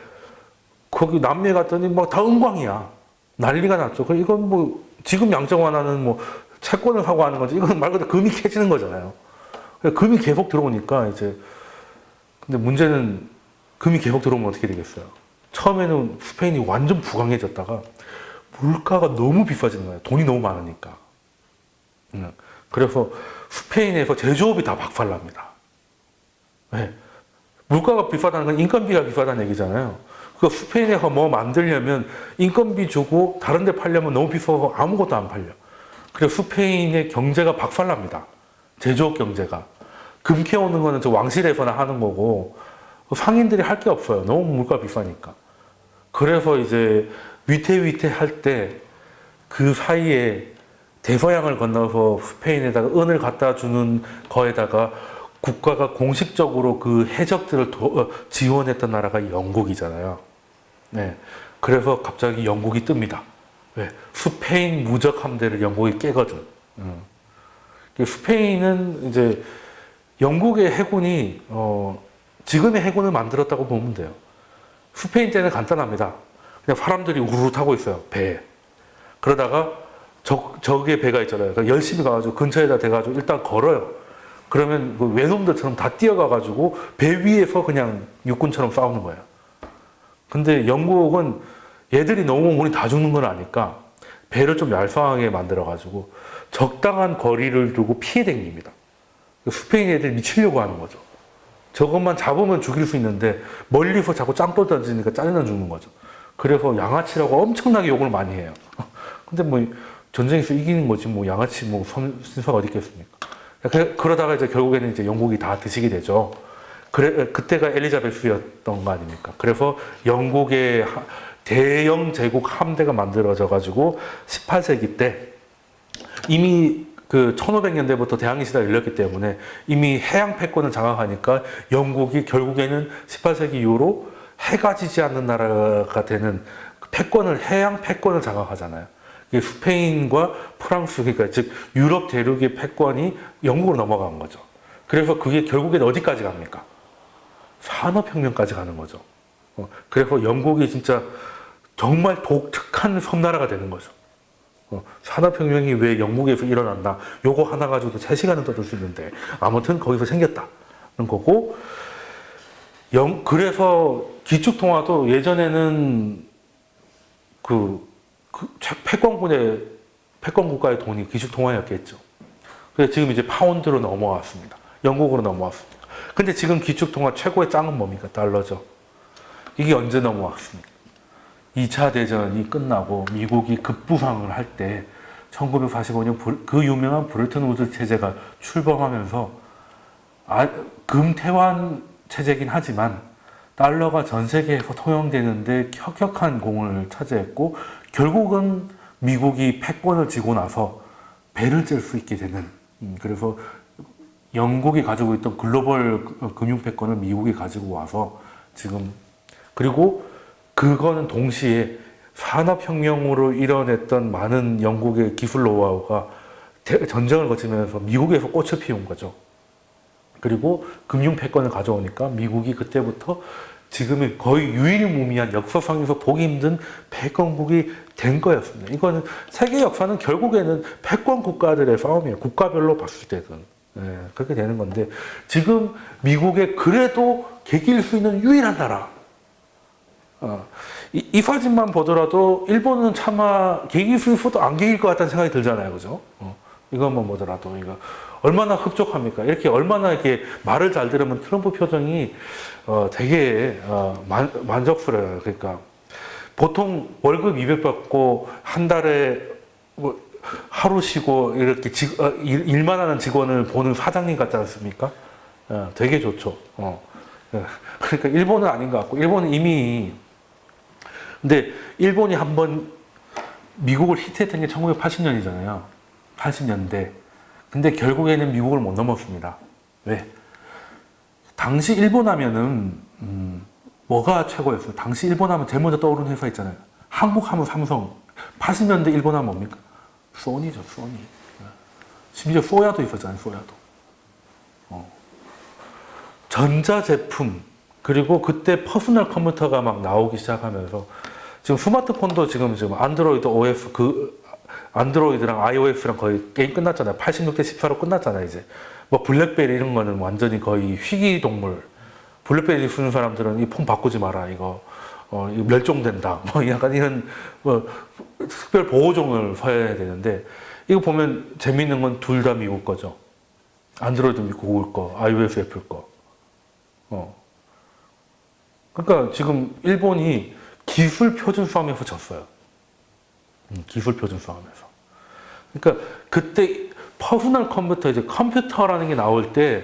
거기 남미에 갔더니 막 다 은광이야. 난리가 났죠. 이건 뭐 지금 양적 완화는 뭐 채권을 사고 하는 거지, 이건 말 그대로 금이 캐지는 거잖아요. 금이 계속 들어오니까 이제, 근데 문제는 금이 계속 들어오면 어떻게 되겠어요? 처음에는 스페인이 완전 부강해졌다가 물가가 너무 비싸지는 거예요. 돈이 너무 많으니까. 그래서 스페인에서 제조업이 다 박살납니다. 네. 물가가 비싸다는 건 인건비가 비싸다는 얘기잖아요. 그 스페인에서 뭐 만들려면 인건비 주고 다른 데 팔려면 너무 비싸서 아무것도 안 팔려. 그래서 스페인의 경제가 박살납니다. 제조업 경제가. 금 캐오는 거는 저 왕실에서나 하는 거고 상인들이 할 게 없어요. 너무 물가 비싸니까. 그래서 이제 위태위태 할 때 그 사이에 대서양을 건너서 스페인에다가 은을 갖다 주는 거에다가 국가가 공식적으로 그 해적들을 지원했던 나라가 영국이잖아요. 네. 그래서 갑자기 영국이 뜹니다. 왜? 스페인 무적 함대를 영국이 깨거든. 스페인은 이제 영국의 해군이 지금의 해군을 만들었다고 보면 돼요. 스페인 때는 간단합니다. 그냥 사람들이 우르르 타고 있어요, 배에. 그러다가 적의 배가 있잖아요. 그러니까 열심히 가가지고 근처에다 대가지고 일단 걸어요. 그러면 그 외놈들처럼 다 뛰어가가지고 배 위에서 그냥 육군처럼 싸우는 거예요. 근데 영국은 얘들이 너무 우리 다 죽는 걸 아니까 배를 좀 얄쌍하게 만들어가지고 적당한 거리를 두고 피해 댕깁니다. 스페인 애들이 미치려고 하는 거죠. 저것만 잡으면 죽일 수 있는데 멀리서 자꾸 짱돌 던지니까 짜증나 죽는 거죠. 그래서 양아치라고 엄청나게 욕을 많이 해요. 근데 뭐 전쟁에서 이기는 거지 뭐 양아치 뭐 신사가 어디 있겠습니까? 그러다가 이제 결국에는 이제 영국이 다 드시게 되죠. 그때가 엘리자베스였던 거 아닙니까? 그래서 영국의 대영 제국 함대가 만들어져 가지고 18세기 때 이미 그 1500년대부터 대항해 시대가 열렸기 때문에 이미 해양 패권을 장악하니까 영국이 결국에는 18세기 이후로 해가 지지 않는 나라가 되는 패권을, 해양 패권을 장악하잖아요. 이게 스페인과 프랑스, 그러니까 즉 유럽 대륙의 패권이 영국으로 넘어간 거죠. 그래서 그게 결국엔 어디까지 갑니까? 산업혁명까지 가는 거죠. 그래서 영국이 진짜 정말 독특한 섬나라가 되는 거죠. 산업혁명이 왜 영국에서 일어났나? 요거 하나 가지고도 3시간은 떠들 수 있는데 아무튼 거기서 생겼다는 거고, 그래서 기축통화도 예전에는 패권 국가의 돈이 기축통화였겠죠. 그래서 지금 이제 파운드로 넘어왔습니다. 영국으로 넘어왔습니다. 근데 지금 기축통화 최고의 짱은 뭡니까? 달러죠. 이게 언제 넘어왔습니까? 2차 대전이 끝나고 미국이 급부상을 할 때 1945년 그 유명한 브레튼 우드 체제가 출범하면서 금태환 체제긴 하지만 달러가 전 세계에서 통용되는데 혁혁한 공을 차지했고, 결국은 미국이 패권을 쥐고 나서 배를 짤 수 있게 되는, 그래서 영국이 가지고 있던 글로벌 금융 패권을 미국이 가지고 와서 지금, 그리고 그거는 동시에 산업혁명으로 이뤄냈던 많은 영국의 기술 노하우가 전쟁을 거치면서 미국에서 꽃을 피운 거죠. 그리고 금융 패권을 가져오니까 미국이 그때부터 지금의 거의 유일무이한 역사상에서 보기 힘든 패권국이 된 거였습니다. 이거는 세계 역사는 결국에는 패권 국가들의 싸움이에요. 국가별로 봤을 때는. 예, 그렇게 되는 건데 지금 미국의 그래도 개길 수 있는 유일한 나라. 이 사진만 보더라도 일본은 차마 개길 수 있어도 안 개길 것 같다는 생각이 들잖아요. 그죠? 이것만 보더라도 이거 얼마나 흡족합니까? 이렇게 얼마나 이렇게 말을 잘 들으면 트럼프 표정이 되게 만족스러워요. 그러니까 보통 월급 200 받고 한 달에 뭐 하루 쉬고 이렇게 일만 하는 직원을 보는 사장님 같지 않습니까? 되게 좋죠. 그러니까 일본은 아닌 것 같고 일본은 이미 근데 일본이 한번 미국을 히트했던 게 1980년이잖아요. 80년대. 근데 결국에는 미국을 못 넘었습니다. 왜? 당시 일본 하면은 뭐가 최고였어요? 당시 일본 하면 제일 먼저 떠오르는 회사 있잖아요. 한국 하면 삼성. 80년대 일본 하면 뭡니까? 소니죠, 소니. 심지어 소야도 있었잖아요, 소야도. 전자제품, 그리고 그때 퍼스널 컴퓨터가 막 나오기 시작하면서 지금 스마트폰도 지금 안드로이드 OS, 안드로이드랑 iOS랑 거의 게임 끝났잖아요. 86대 14로 끝났잖아요, 이제. 뭐 블랙베리 이런 거는 완전히 거의 희귀동물. 블랙베리 쓰는 사람들은 이 폰 바꾸지 마라, 이거 멸종된다. 뭐 약간 이런 특별 보호종을 써야 되는데 이거 보면 재미있는 건 둘 다 미국 거죠. 안드로이드 미국 거, iOS 애플 거. 그러니까 지금 일본이 기술 표준 싸움에서 졌어요. 기술 표준 싸움에서. 그러니까 그때 퍼스널 컴퓨터, 이제 컴퓨터라는 게 나올 때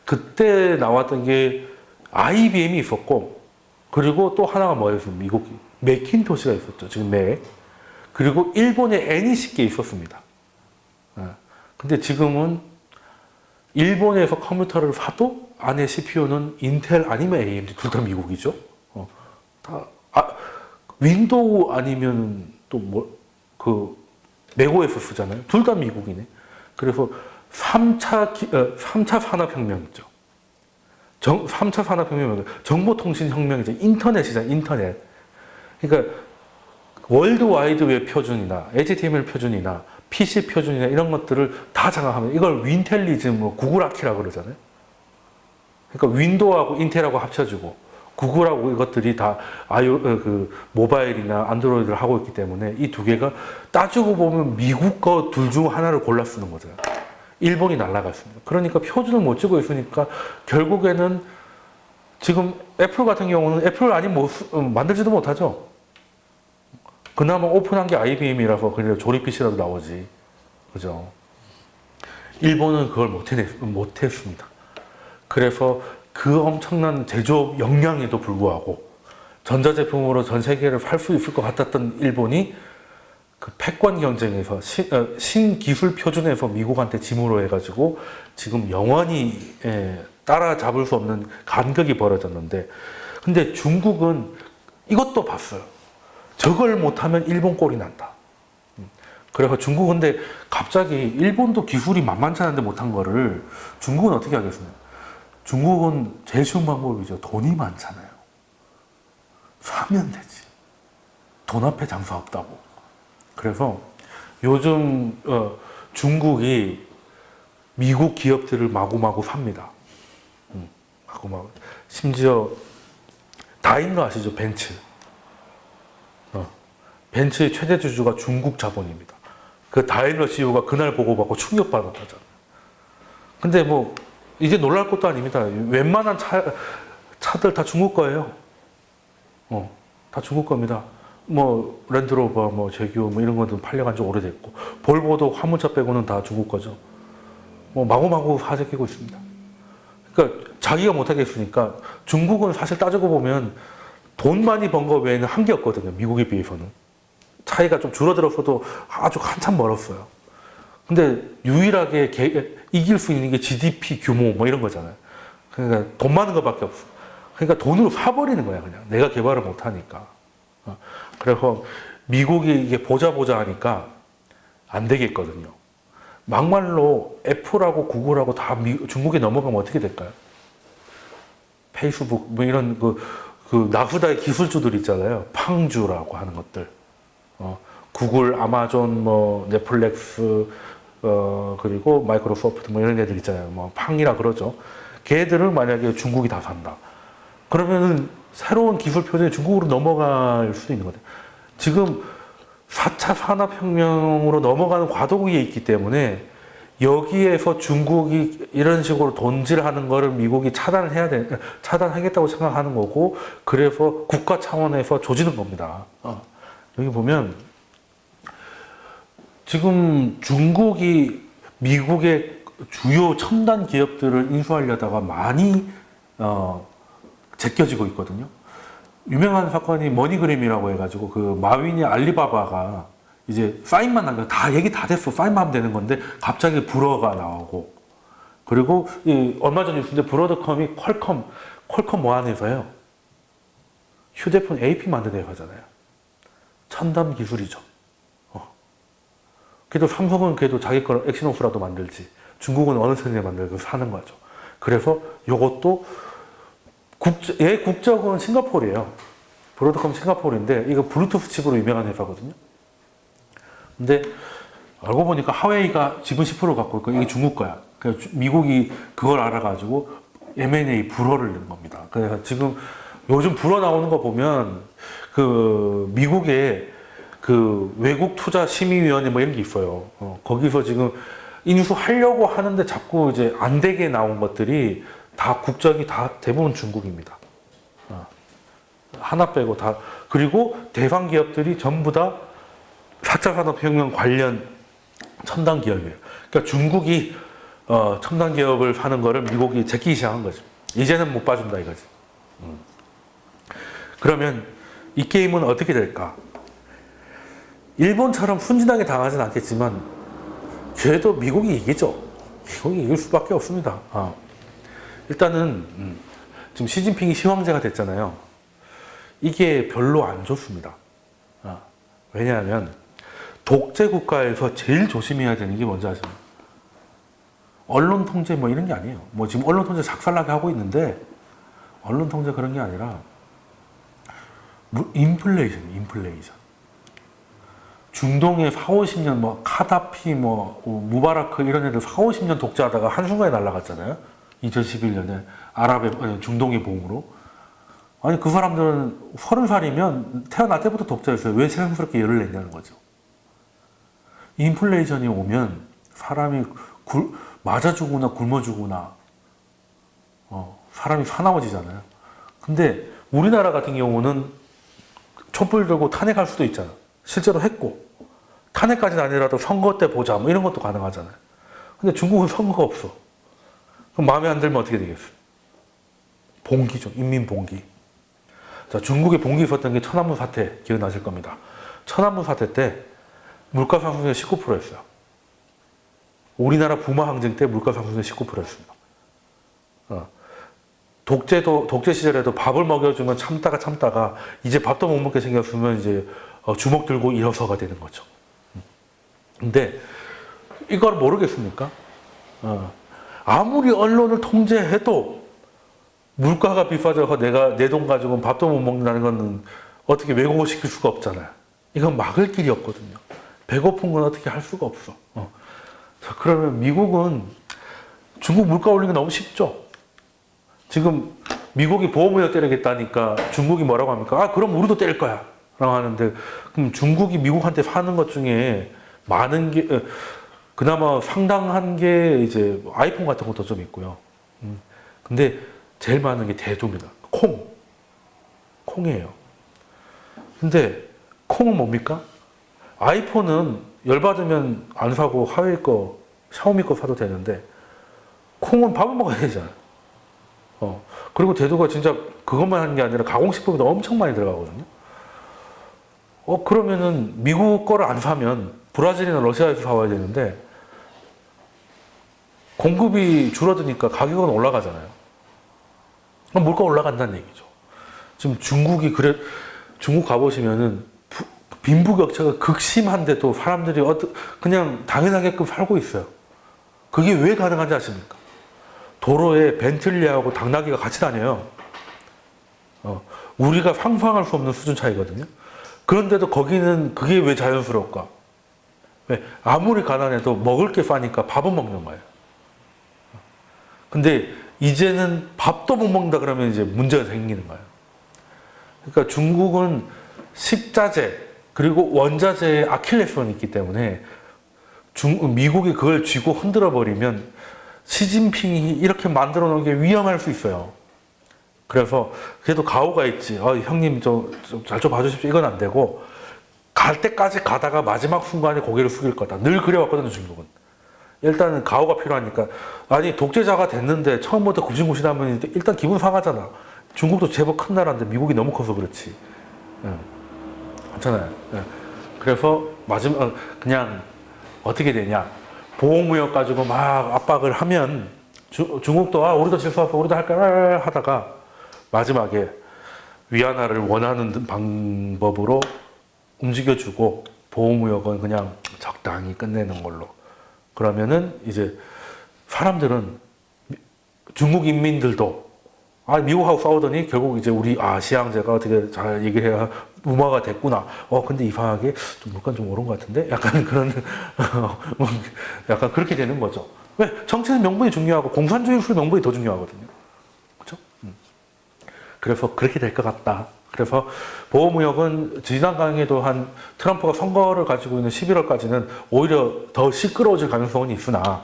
그때 나왔던 게 IBM이 있었고, 그리고 또 하나가 뭐였어요? 미국 맥킨토시가 있었죠. 지금 맥. 그리고 일본의 NEC게 있었습니다. 근데 지금은 일본에서 컴퓨터를 사도 안에 CPU는 인텔 아니면 AMD 둘 다 미국이죠. 윈도우 아니면 또 맥OS 쓰잖아요. 둘 다 미국이네. 그래서 3차 산업혁명 있죠. 3차 산업혁명, 정보통신혁명이죠. 인터넷이잖아요, 인터넷. 그러니까 월드와이드 웹 표준이나 HTML 표준이나 PC 표준이나 이런 것들을 다 장악하면 이걸 윈텔리즘, 구글 아키라고 그러잖아요. 그러니까 윈도우하고 인텔하고 합쳐지고 구글하고 이것들이 다 모바일이나 안드로이드를 하고 있기 때문에 이 두 개가 따지고 보면 미국 거 둘 중 하나를 골라 쓰는 거잖아요. 일본이 날아갔습니다. 그러니까 표준을 못 찍고 있으니까 결국에는 지금 애플 같은 경우는 애플 아니면 만들지도 못하죠. 그나마 오픈한 게 IBM이라서 그래도 조립 PC라도 나오지. 그죠? 일본은 그걸 못했습니다. 그래서 그 엄청난 제조업 역량에도 불구하고 전자제품으로 전 세계를 팔 수 있을 것 같았던 일본이 그 패권 경쟁에서 신기술 표준에서 미국한테 짐으로 해가지고 지금 영원히 따라잡을 수 없는 간극이 벌어졌는데, 근데 중국은 이것도 봤어요. 저걸 못하면 일본 꼴이 난다. 그래서 중국은 근데 갑자기 일본도 기술이 만만치 않은데 못한 거를 중국은 어떻게 하겠습니까? 중국은 제일 쉬운 방법이죠. 돈이 많잖아요. 사면 되지. 돈 앞에 장사 없다고. 그래서 요즘 중국이 미국 기업들을 마구마구 삽니다. 마구마구. 심지어 다임러 아시죠? 벤츠. 벤츠의 최대 주주가 중국 자본입니다. 그 다임러 CEO가 그날 보고받고 충격받았다잖아요. 근데 뭐 이제 놀랄 것도 아닙니다. 웬만한 차들 다 중국 거예요. 다 중국 겁니다. 뭐 랜드로버, 뭐 제규어, 뭐 이런 것도 팔려간 지 오래됐고, 볼보도 화물차 빼고는 다 중국 거죠. 뭐 마구마구 사재끼고 있습니다. 그러니까 자기가 못하겠으니까 중국은 사실 따지고 보면 돈 많이 번 거 외에는 한 게 없거든요. 미국에 비해서는. 차이가 좀 줄어들었어도 아주 한참 멀었어요. 근데 유일하게 이길 수 있는 게 GDP 규모 뭐 이런 거잖아요. 그러니까 돈 많은 것밖에 없어. 그러니까 돈으로 사버리는 거야, 그냥. 내가 개발을 못 하니까. 그래서 미국이 이게 보자 하니까 안 되겠거든요. 막말로 애플하고 구글하고 다 중국에 넘어가면 어떻게 될까요? 페이스북 뭐 이런 그 나후다의 기술주들 있잖아요. 팡주라고 하는 것들. 구글, 아마존, 뭐 넷플릭스, 그리고 마이크로소프트 뭐 이런 애들 있잖아요. 뭐 팡이라 그러죠. 걔들을 만약에 중국이 다 산다. 그러면은 새로운 기술 표준이 중국으로 넘어갈 수도 있는 거죠. 지금 4차 산업혁명으로 넘어가는 과도기에 있기 때문에 여기에서 중국이 이런 식으로 돈질하는 거를 미국이 차단하겠다고 생각하는 거고, 그래서 국가 차원에서 조지는 겁니다. 여기 보면 지금 중국이 미국의 주요 첨단 기업들을 인수하려다가 많이 제껴지고 있거든요. 유명한 사건이 머니그램이라고 해가지고 그 마윈이 알리바바가 이제 사인만 하면 다 얘기 다 됐어. 사인만 하면 되는 건데 갑자기 불어가 나오고, 그리고 얼마 전 뉴스인데 브로드컴이 퀄컴 뭐 하는 회사예요? 휴대폰 AP 만드는 회사잖아요. 첨단 기술이죠. 그래도 삼성은 그래도 자기 걸 액시노스라도 만들지, 중국은 어느 선에 만들고 사는 거죠. 그래서 이것도 얘 국적은 싱가포르예요. 브로드컴 싱가포르인데 이거 블루투스 칩으로 유명한 회사거든요. 근데 알고 보니까 하웨이가 지분 10% 갖고 있고 이게 중국 거야. 그래서 미국이 그걸 알아가지고 M&A 불허를 낸 겁니다. 그래서 지금 요즘 불허 나오는 거 보면 그 미국의 그 외국 투자 심의위원회 뭐 이런 게 있어요. 거기서 지금 인수하려고 하는데 자꾸 이제 안 되게 나온 것들이 다 국적이 다 대부분 중국입니다. 하나 빼고 다. 그리고 대상 기업들이 전부 다 4차 산업혁명 관련 첨단 기업이에요. 그러니까 중국이 첨단 기업을 사는 거를 미국이 제끼기 시작한 거죠. 이제는 못 봐준다 이거지. 그러면 이 게임은 어떻게 될까? 일본처럼 순진하게 당하진 않겠지만 그래도 미국이 이기죠. 미국이 이길 수밖에 없습니다. 일단은 지금 시진핑이 시황제가 됐잖아요. 이게 별로 안 좋습니다. 왜냐하면 독재 국가에서 제일 조심해야 되는 게 뭔지 아시나요? 언론 통제 뭐 이런 게 아니에요. 뭐 지금 언론 통제 작살나게 하고 있는데 언론 통제 그런 게 아니라 인플레이션. 중동에 4, 50년 뭐 카다피 뭐 무바라크 이런 애들 4, 50년 독재하다가 한순간에 날아갔잖아요. 2011년에 중동의 봉으로. 아니 그 사람들은 30살이면 태어날 때부터 독재했어요. 왜 새삼스럽게 열을 냈냐는 거죠. 인플레이션이 오면 사람이 맞아 죽거나 굶어 죽거나 사람이 사나워지잖아요. 근데 우리나라 같은 경우는 촛불 들고 탄핵할 수도 있잖아. 실제로 했고, 탄핵까지는 아니라도 선거 때 보자 뭐 이런 것도 가능하잖아요. 근데 중국은 선거가 없어. 그럼 마음에 안 들면 어떻게 되겠어? 봉기죠. 인민봉기. 자, 중국에 봉기 있었던 게 천안문 사태 기억나실 겁니다. 천안문 사태 때 물가 상승률이 19%였어요. 우리나라 부마 항쟁 때 물가 상승률이 19%였습니다. 독재 시절에도 밥을 먹여주면 참다가 이제 밥도 못 먹게 생겼으면 이제 주먹 들고 일어서가 되는 거죠. 근데 이걸 모르겠습니까? 아무리 언론을 통제해도 물가가 비싸져서 내가 내 돈 가지고 밥도 못 먹는다는 건 어떻게 왜곡시킬 수가 없잖아요. 이건 막을 길이 없거든요. 배고픈 건 어떻게 할 수가 없어. 자, 그러면 미국은 중국 물가 올리는 게 너무 쉽죠. 지금 미국이 보험료 때리겠다니까 중국이 뭐라고 합니까? 그럼 우리도 때릴 거야. 라고 하는데, 그럼 중국이 미국한테 사는 것 중에 많은 게, 그나마 상당한 게 이제 아이폰 같은 것도 좀 있고요. 근데 제일 많은 게 대두입니다. 콩이에요. 근데 콩은 뭡니까? 아이폰은 열받으면 안 사고 하웨이 거, 샤오미 거 사도 되는데, 콩은 밥을 먹어야 되잖아요. 그리고 대두가 진짜 그것만 하는 게 아니라 가공식품도 엄청 많이 들어가거든요. 그러면은 미국 거를 안 사면 브라질이나 러시아에서 사와야 되는데 공급이 줄어드니까 가격은 올라가잖아요. 그럼 물가 올라간다는 얘기죠. 지금 중국 가보시면은 빈부격차가 극심한데도 사람들이 그냥 당연하게끔 살고 있어요. 그게 왜 가능한지 아십니까? 도로에 벤틀리하고 당나귀가 같이 다녀요. 우리가 상상할 수 없는 수준 차이거든요. 그런데도 거기는 그게 왜 자연스러울까? 왜? 아무리 가난해도 먹을 게 싸니까 밥은 먹는 거예요. 근데 이제는 밥도 못 먹는다 그러면 이제 문제가 생기는 거예요. 그러니까 중국은 식자재 그리고 원자재의 아킬레스건이 있기 때문에 미국이 그걸 쥐고 흔들어 버리면 시진핑이 이렇게 만들어 놓은 게 위험할 수 있어요. 그래서 그래도 가오가 있지. 형님 잘 좀 봐주십시오. 이건 안 되고 갈 때까지 가다가 마지막 순간에 고개를 숙일 거다. 늘 그래왔거든요, 중국은. 일단은 가오가 필요하니까. 아니 독재자가 됐는데 처음부터 굽신굽신하면 일단 기분 상하잖아. 중국도 제법 큰 나라인데 미국이 너무 커서 그렇지. 괜찮아요. 그래서 마지막 그냥 어떻게 되냐. 보호무역 가지고 막 압박을 하면 중국도 우리도 질서없어 우리도 할까 하다가 마지막에 위안화를 원하는 방법으로 움직여주고 보호무역은 그냥 적당히 끝내는 걸로. 그러면은 이제 사람들은 중국 인민들도 미국하고 싸우더니 결국 이제 우리 시향제가 어떻게 잘 얘기해야 무마가 됐구나. 근데 이상하게 좀 물가 좀 오른 것 같은데? 약간 그런 약간 그렇게 되는 거죠. 왜? 정치는 명분이 중요하고 공산주의술 명분이 더 중요하거든요. 그렇죠? 그래서 그렇게 될 것 같다. 그래서 보호무역은 지난 강에도 한 트럼프가 선거를 가지고 있는 11월까지는 오히려 더 시끄러워질 가능성은 있으나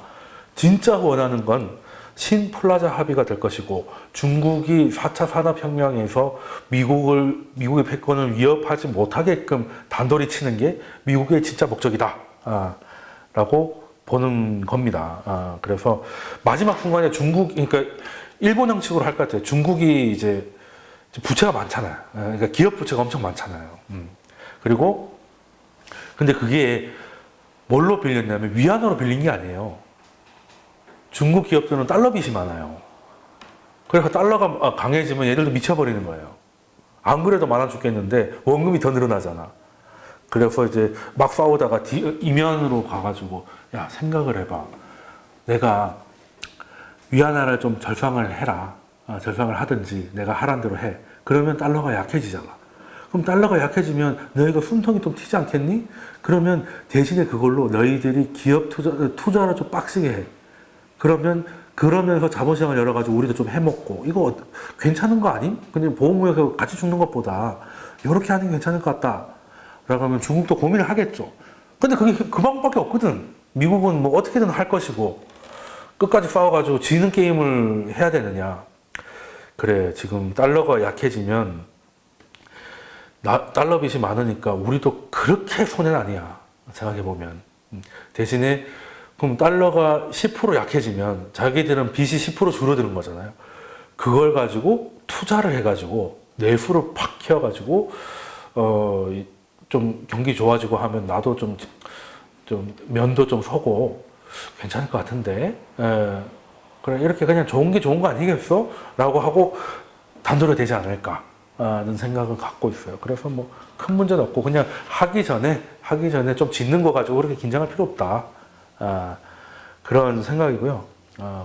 진짜 원하는 건 신플라자 합의가 될 것이고 중국이 4차 산업혁명에서 미국의 패권을 위협하지 못하게끔 단도리 치는 게 미국의 진짜 목적이다 라고 보는 겁니다. 그래서 마지막 순간에 그러니까 일본 형식으로 할 것 같아요. 중국이 이제 부채가 많잖아요. 그러니까 기업 부채가 엄청 많잖아요. 그리고 근데 그게 뭘로 빌렸냐면 위안화로 빌린 게 아니에요. 중국 기업들은 달러 빚이 많아요. 그래서 달러가 강해지면 얘들도 미쳐버리는 거예요. 안 그래도 많아 죽겠는데 원금이 더 늘어나잖아. 그래서 이제 막 싸우다가 이면으로 가가지고 야 생각을 해봐. 내가 위안화를 좀 절상을 해라. 절상을 하든지 내가 하란 대로 해. 그러면 달러가 약해지잖아. 그럼 달러가 약해지면 너희가 숨통이 좀 튀지 않겠니? 그러면 대신에 그걸로 너희들이 기업 투자를 좀 빡시게 해. 그러면서 자본시장을 열어가지고 우리도 좀 해먹고 이거 괜찮은 거 아님? 그냥 보호무역하고 같이 죽는 것보다 이렇게 하는 게 괜찮을 것 같다. 라고 하면 중국도 고민을 하겠죠. 근데 그게 그 방법밖에 없거든. 미국은 뭐 어떻게든 할 것이고 끝까지 싸워가지고 지는 게임을 해야 되느냐. 그래 지금 달러가 약해지면 달러 빚이 많으니까 우리도 그렇게 손해는 아니야. 생각해보면. 대신에 그럼 달러가 10% 약해지면 자기들은 빚이 10% 줄어드는 거잖아요. 그걸 가지고 투자를 해가지고 내수를 팍 키워가지고 좀 경기 좋아지고 하면 나도 좀 면도 좀 서고 괜찮을 것 같은데 그래 이렇게 그냥 좋은 게 좋은 거 아니겠어? 라고 하고 단도로 되지 않을까 하는 생각을 갖고 있어요. 그래서 뭐 큰 문제는 없고 그냥 하기 전에 좀 짓는 거 가지고 그렇게 긴장할 필요 없다. 그런 생각이고요.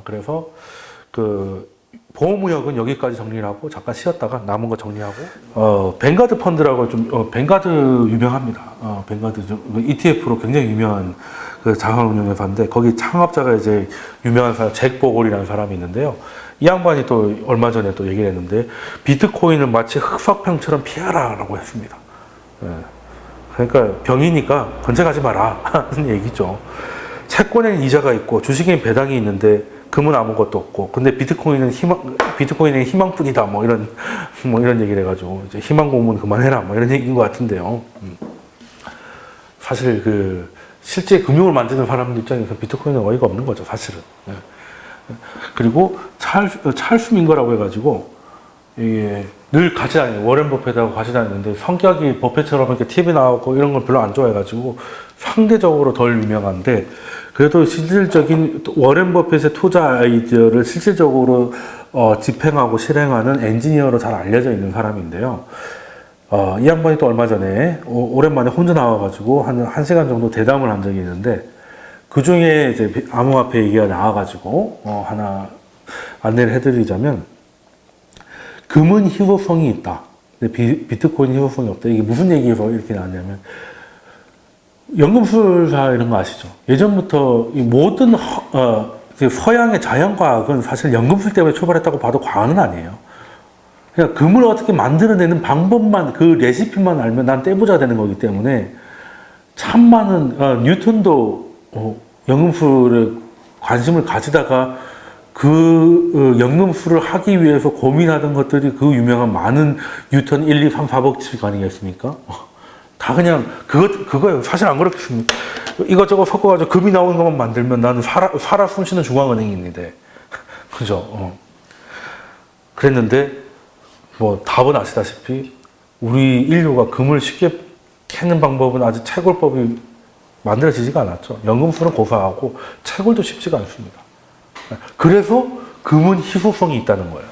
그래서 그 보호무역은 여기까지 정리를 하고 잠깐 쉬었다가 남은 거 정리하고 뱅가드 펀드라고 뱅가드 유명합니다. 뱅가드 ETF로 굉장히 유명한 그 자산운용회사인데 거기 창업자가 이제 유명한 사람 잭 보골이라는 사람이 있는데요. 이 양반이 또 얼마 전에 또 얘기를 했는데 비트코인을 마치 흑석병처럼 피하라라고 했습니다. 그러니까 병이니까 건색하지 마라 하는 얘기죠. 채권에는 이자가 있고 주식에는 배당이 있는데 금은 아무것도 없고 근데 비트코인은 희망뿐이다 뭐 이런 얘기를 해가지고 이제 희망 고문 그만해라 뭐 이런 얘기인 것 같은데요. 사실 실제 금융을 만드는 사람들 입장에서 비트코인은 어이가 없는 거죠 사실은. 그리고 찰스 민거라고 해가지고 이게 늘 같이 다니는 워렌 버핏하고 같이 다니는데 성격이 버핏처럼 이렇게 TV 나오고 이런 걸 별로 안 좋아해가지고 상대적으로 덜 유명한데 그래도 실질적인 워렌 버핏의 투자 아이디어를 실질적으로 집행하고 실행하는 엔지니어로 잘 알려져 있는 사람인데요. 이 양반이 또 얼마 전에 오랜만에 혼자 나와가지고 한 시간 정도 대담을 한 적이 있는데 그 중에 이제 암호화폐 얘기가 나와가지고 하나 안내를 해드리자면, 금은 희소성이 있다. 근데 비트코인 희소성이 없다. 이게 무슨 얘기에서 이렇게 나왔냐면, 연금술사 이런 거 아시죠? 예전부터 이 모든 서양의 자연과학은 사실 연금술 때문에 출발했다고 봐도 과언은 아니에요. 그러니까 금을 어떻게 만들어내는 방법만, 그 레시피만 알면 난 떼부자 되는 거기 때문에 참 많은, 뉴턴도 연금술에 관심을 가지다가 그 연금술을 하기 위해서 고민하던 것들이 그 유명한 많은 뉴턴 1, 2, 3, 4법칙 아니겠습니까? 다 그냥 그거예요. 사실 안 그렇겠습니까? 이것저것 섞어가지고 금이 나오는 것만 만들면 나는 살아 숨쉬는 중앙은행인데. 그죠? 그랬는데, 뭐, 답은 아시다시피, 우리 인류가 금을 쉽게 캐는 방법은 아직 채굴법이 만들어지지가 않았죠. 연금술은 고사하고, 채굴도 쉽지가 않습니다. 그래서 금은 희소성이 있다는 거예요.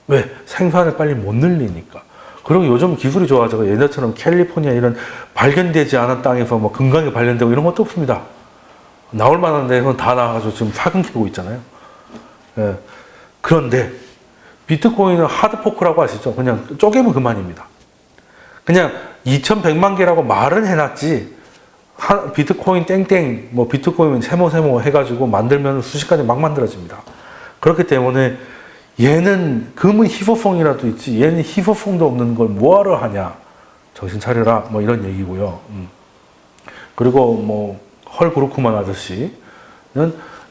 왜? 생산을 빨리 못 늘리니까. 그리고 요즘 기술이 좋아져서 예전처럼 캘리포니아 이런 발견되지 않은 땅에서 뭐 금강이 발견되고 이런 것도 없습니다. 나올 만한 데는 다 나와가지고 지금 사금 캐고 있잖아요. 예. 그런데 비트코인은 하드포크라고 아시죠? 그냥 쪼개면 그만입니다. 그냥 2100만 개라고 말은 해놨지, 비트코인 땡땡, 뭐 비트코인 세모 해가지고 만들면 순식간에 막 만들어집니다. 그렇기 때문에 얘는 금은 희소성이라도 있지, 얘는 희소성도 없는 걸 뭐하러 하냐, 정신 차려라, 뭐 이런 얘기고요. 그리고 뭐 헐 그렇구만 아저씨는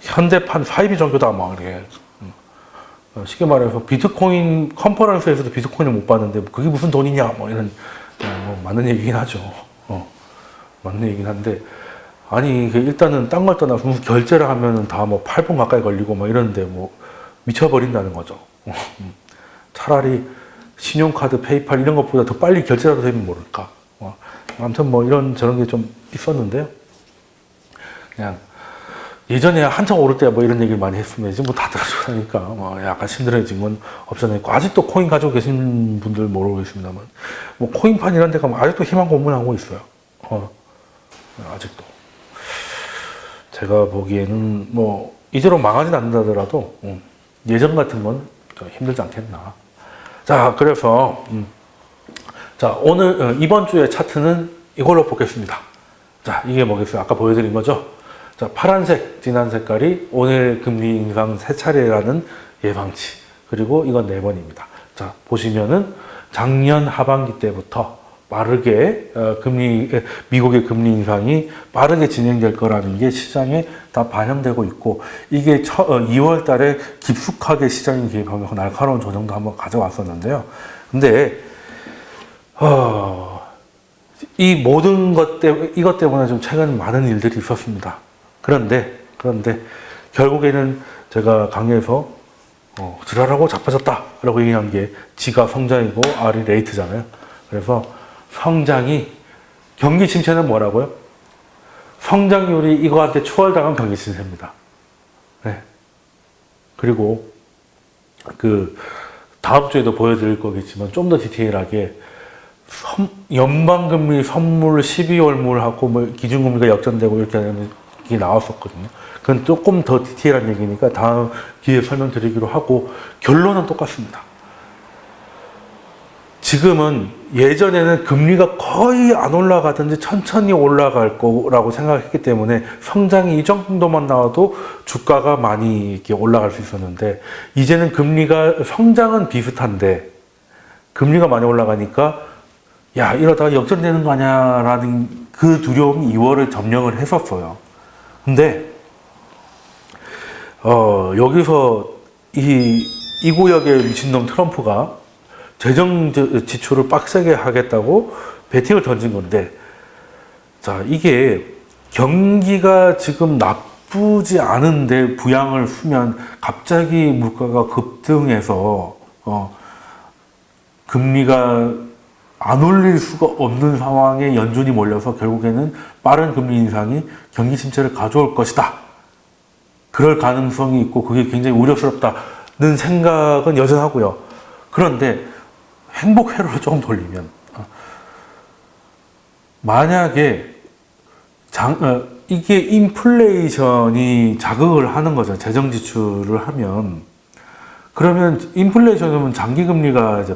현대판 사이비 종교다 막 이렇게. 쉽게 말해서 비트코인 컨퍼런스에서도 비트코인을 못 봤는데 그게 무슨 돈이냐 뭐 이런, 뭐 맞는 얘기긴 하죠. 맞는 얘기긴 한데, 아니 일단은 딴 걸 떠나서 무슨 결제를 하면은 다 뭐 8분 가까이 걸리고 뭐 이러는데 뭐 미쳐버린다는 거죠. 차라리 신용카드, 페이팔 이런 것보다 더 빨리 결제라도 되면 모를까. 아무튼 뭐 이런 저런 게 좀 있었는데요. 그냥 예전에 한창 오를 때 뭐 이런 얘기를 많이 했습니다. 이제 뭐 다 들어주니까 뭐 약간 힘들어진 건 없잖아요. 아직도 코인 가지고 계신 분들 모르고 있습니다만, 뭐 코인판 이런 데 가면 아직도 희망 고문하고 있어요. 아직도. 제가 보기에는 뭐 이대로 망하진 않는다더라도 예전 같은 건 좀 힘들지 않겠나. 자, 그래서 자, 오늘 이번 주의 차트는 이걸로 보겠습니다. 자, 이게 뭐겠어요? 아까 보여드린 거죠? 자, 파란색 진한 색깔이 오늘 금리 인상 3차례라는 예상치. 그리고 이건 4번입니다. 자, 보시면은 작년 하반기 때부터 빠르게 미국의 금리 인상이 빠르게 진행될 거라는 게 시장에 다 반영되고 있고, 이게 2월 달에 깊숙하게 시장에 개입하면서 날카로운 조정도 한번 가져왔었는데요. 근데 이 모든 이것 때문에 좀 최근 많은 일들이 있었습니다. 그런데 결국에는 제가 강의에서 지랄하고 자빠졌다라고 얘기한 게 G가 성장이고 R이 레이트잖아요. 그래서 성장이, 경기 침체는 뭐라고요? 성장률이 이거한테 추월당한 경기 침체입니다. 네. 그리고 그 다음 주에도 보여드릴 거겠지만 좀 더 디테일하게 연방금리 선물 12월물하고 뭐 기준금리가 역전되고 이렇게 하는 게 나왔었거든요. 그건 조금 더 디테일한 얘기니까 다음 기회에 설명드리기로 하고, 결론은 똑같습니다. 지금은 예전에는 금리가 거의 안 올라가든지 천천히 올라갈 거라고 생각했기 때문에 성장이 이 정도만 나와도 주가가 많이 이렇게 올라갈 수 있었는데, 이제는 성장은 비슷한데 금리가 많이 올라가니까 야, 이러다가 역전되는 거 아냐라는 그 두려움이 2월을 점령을 했었어요. 근데 여기서 이 구역의 미친놈 트럼프가 재정 지출을 빡세게 하겠다고 베팅을 던진 건데, 자, 이게 경기가 지금 나쁘지 않은데 부양을 쓰면 갑자기 물가가 급등해서 금리가 안 올릴 수가 없는 상황에 연준이 몰려서 결국에는 빠른 금리 인상이 경기 침체를 가져올 것이다. 그럴 가능성이 있고 그게 굉장히 우려스럽다는 생각은 여전하고요. 그런데 행복 회로를 조금 돌리면, 만약에 이게 인플레이션이 자극을 하는 거죠. 재정 지출을 하면. 그러면 인플레이션이면 장기 금리가 이제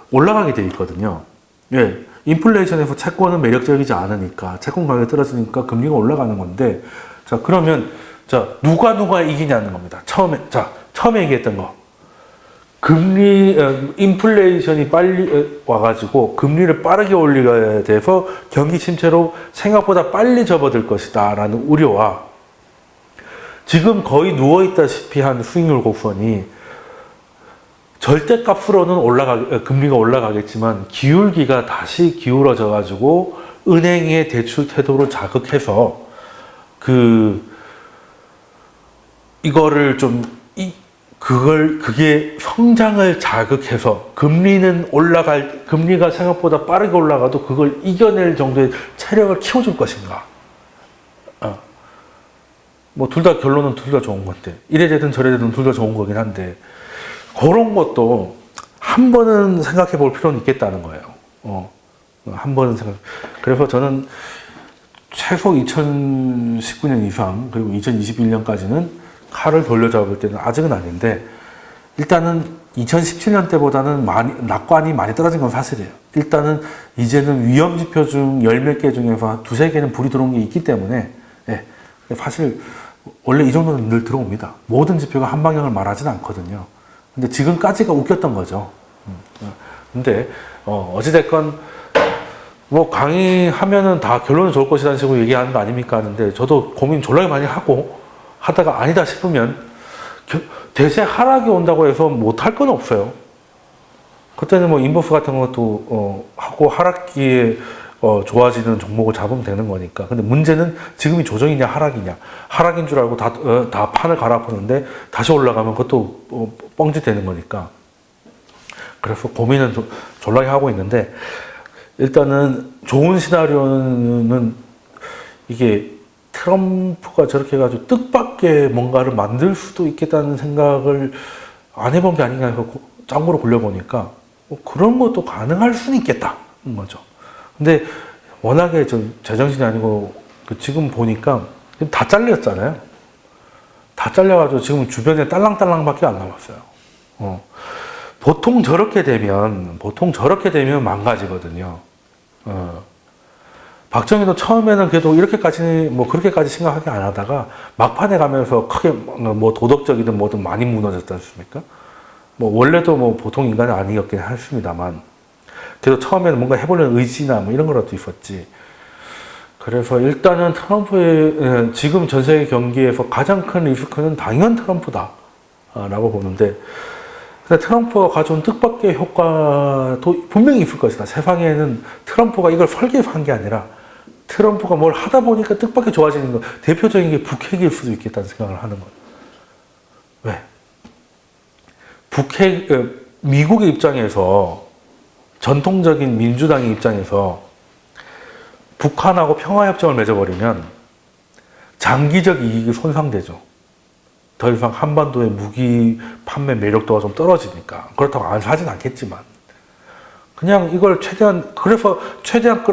올라가게 돼 있거든요. 예. 인플레이션에서 채권은 매력적이지 않으니까, 채권 가격이 떨어지니까 금리가 올라가는 건데, 자, 그러면, 자, 누가 이기냐는 겁니다. 처음에 얘기했던 거. 인플레이션이 빨리 와가지고 금리를 빠르게 올리게 돼서 경기 침체로 생각보다 빨리 접어들 것이다 라는 우려와 지금 거의 누워있다시피 한 수익률 곡선이 절대값으로는 금리가 올라가겠지만 기울기가 다시 기울어져 가지고 은행의 대출 태도를 자극해서 이거를 그게 성장을 자극해서 금리가 생각보다 빠르게 올라가도 그걸 이겨낼 정도의 체력을 키워줄 것인가. 뭐 결론은 둘 다 좋은 건데, 이래 되든 저래 되든 둘 다 좋은 거긴 한데, 그런 것도 한 번은 생각해 볼 필요는 있겠다는 거예요. 한 번은 그래서 저는 최소 2019년 이상, 그리고 2021년까지는 칼을 돌려잡을 때는 아직은 아닌데, 일단은 2017년 때보다는 낙관이 많이 떨어진 건 사실이에요. 일단은 이제는 위험지표 중 10몇 개 중에서 두세 개는 불이 들어온 게 있기 때문에, 예, 사실 원래 이 정도는 늘 들어옵니다. 모든 지표가 한 방향을 말하지는 않거든요. 근데 지금까지가 웃겼던 거죠. 근데 어찌됐건 뭐 강의하면은 다 결론은 좋을 것이라는 식으로 얘기하는 거 아닙니까 하는데, 저도 고민 졸라게 많이 하다가 아니다 싶으면 대세 하락이 온다고 해서 못할 건 없어요. 그때는 뭐 인버스 같은 것도 하고 하락기에 좋아지는 종목을 잡으면 되는 거니까. 근데 문제는 지금이 조정이냐 하락이냐. 하락인 줄 알고 다 판을 갈아엎었는데 다시 올라가면 그것도 뻥짓 되는 거니까. 그래서 고민은 졸라게 하고 있는데, 일단은 좋은 시나리오는 이게 트럼프가 저렇게 해가지고 뜻밖의 뭔가를 만들 수도 있겠다는 생각을 안 해본 게 아닌가 해서 짱구로 굴려보니까 그런 것도 가능할 수는 있겠다는 거죠. 근데 워낙에 좀 제정신이 아니고 지금 보니까 다 잘렸잖아요. 다 잘려가지고 지금 주변에 딸랑딸랑밖에 안 남았어요. 보통 저렇게 되면 망가지거든요. 박정희도 처음에는 그래도 그렇게까지 심각하게 안 하다가 막판에 가면서 크게 뭐 도덕적이든 뭐든 많이 무너졌지 않습니까? 뭐 원래도 뭐 보통 인간은 아니었긴 했습니다만, 그래도 처음에는 뭔가 해보려는 의지나 뭐 이런 거라도 있었지. 그래서 일단은 트럼프의 지금 전 세계 경기에서 가장 큰 리스크는 당연 트럼프다라고 보는데, 근데 트럼프가 가져온 뜻밖의 효과도 분명히 있을 것이다. 세상에는 트럼프가 이걸 설계해서 한 게 아니라 트럼프가 뭘 하다 보니까 뜻밖의 좋아지는 거, 대표적인 게 북핵일 수도 있겠다는 생각을 하는 거예요. 왜? 미국의 입장에서, 전통적인 민주당의 입장에서 북한하고 평화협정을 맺어버리면 장기적 이익이 손상되죠. 더 이상 한반도의 무기 판매 매력도가 좀 떨어지니까. 그렇다고 안 사진 않겠지만, 그냥 이걸 최대한 끌어서 최대한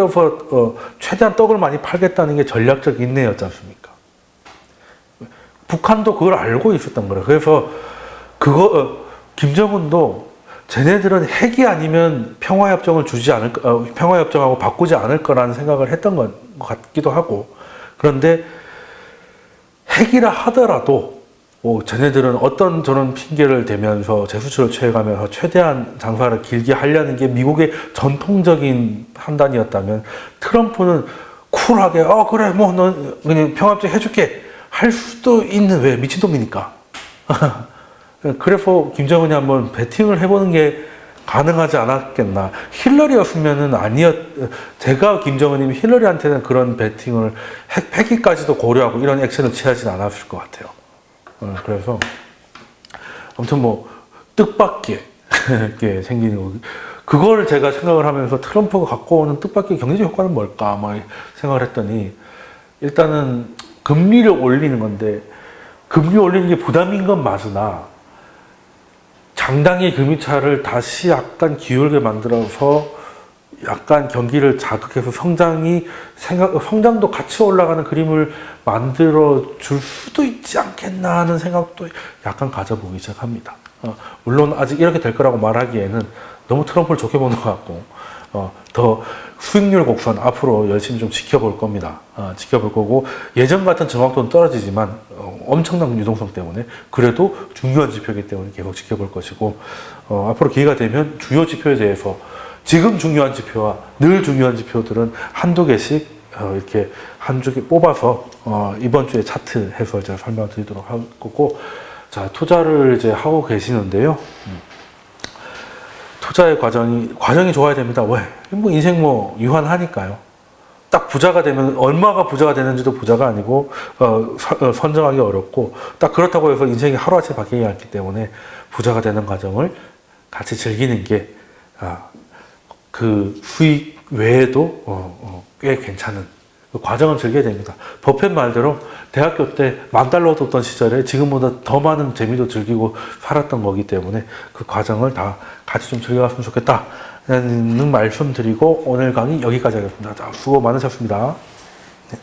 떡을 많이 팔겠다는 게 전략적 인내였지 않습니까? 북한도 그걸 알고 있었던 거예요. 그래서 김정은도 쟤네들은 핵이 아니면 평화협정하고 바꾸지 않을 거라는 생각을 했던 것 같기도 하고, 그런데 핵이라 하더라도 쟤네들은 어떤 저런 핑계를 대면서 재수출을 취해가면서 최대한 장사를 길게 하려는 게 미국의 전통적인 판단이었다면, 트럼프는 쿨하게 그래 뭐 넌 그냥 평화협정 해줄게 할 수도 있는, 왜 미친놈이니까. 그래서 김정은이 한번 배팅을 해보는 게 가능하지 않았겠나. 힐러리였으면은 제가 김정은님이 힐러리한테는 그런 배팅을 핵 폐기까지도 고려하고 이런 액션을 취하진 않았을 것 같아요. 그래서 아무튼 뭐 뜻밖의 게 생기는 거, 그걸 제가 생각을 하면서 트럼프가 갖고 오는 뜻밖의 경제적 효과는 뭘까 막 생각을 했더니, 일단은 금리를 올리는 건데, 금리 올리는 게 부담인 건 맞으나 장당의 금리차를 다시 약간 기울게 만들어서 약간 경기를 자극해서 성장도 같이 올라가는 그림을 만들어 줄 수도 있지 않겠나 하는 생각도 약간 가져보기 시작합니다. 물론 아직 이렇게 될 거라고 말하기에는 너무 트럼프를 좋게 보는 것 같고, 더 수익률 곡선 앞으로 열심히 좀 지켜볼 겁니다. 지켜볼 거고, 예전 같은 정확도는 떨어지지만 엄청난 유동성 때문에 그래도 중요한 지표이기 때문에 계속 지켜볼 것이고, 앞으로 기회가 되면 주요 지표에 대해서 지금 중요한 지표와 늘 중요한 지표들은 한두 개씩 이렇게 한두 개 뽑아서 이번 주에 차트 해서 제가 설명을 드리도록 할 거고, 자, 투자를 이제 하고 계시는데요. 투자의 과정이 좋아야 됩니다. 왜? 뭐 인생 뭐 유한하니까요. 딱 부자가 되면 얼마가 부자가 되는지도 부자가 아니고 선정하기 어렵고, 딱 그렇다고 해서 인생이 하루아침에 바뀌지 않기 때문에 부자가 되는 과정을 같이 즐기는 게 그 수익 외에도 꽤 괜찮은 그 과정을 즐겨야 됩니다. 버핏 말대로 대학교 때 $10,000 얻었던 시절에 지금보다 더 많은 재미도 즐기고 살았던 거기 때문에 그 과정을 다 같이 좀 즐겨갔으면 좋겠다는 말씀드리고 오늘 강의 여기까지 하겠습니다. 자, 수고 많으셨습니다.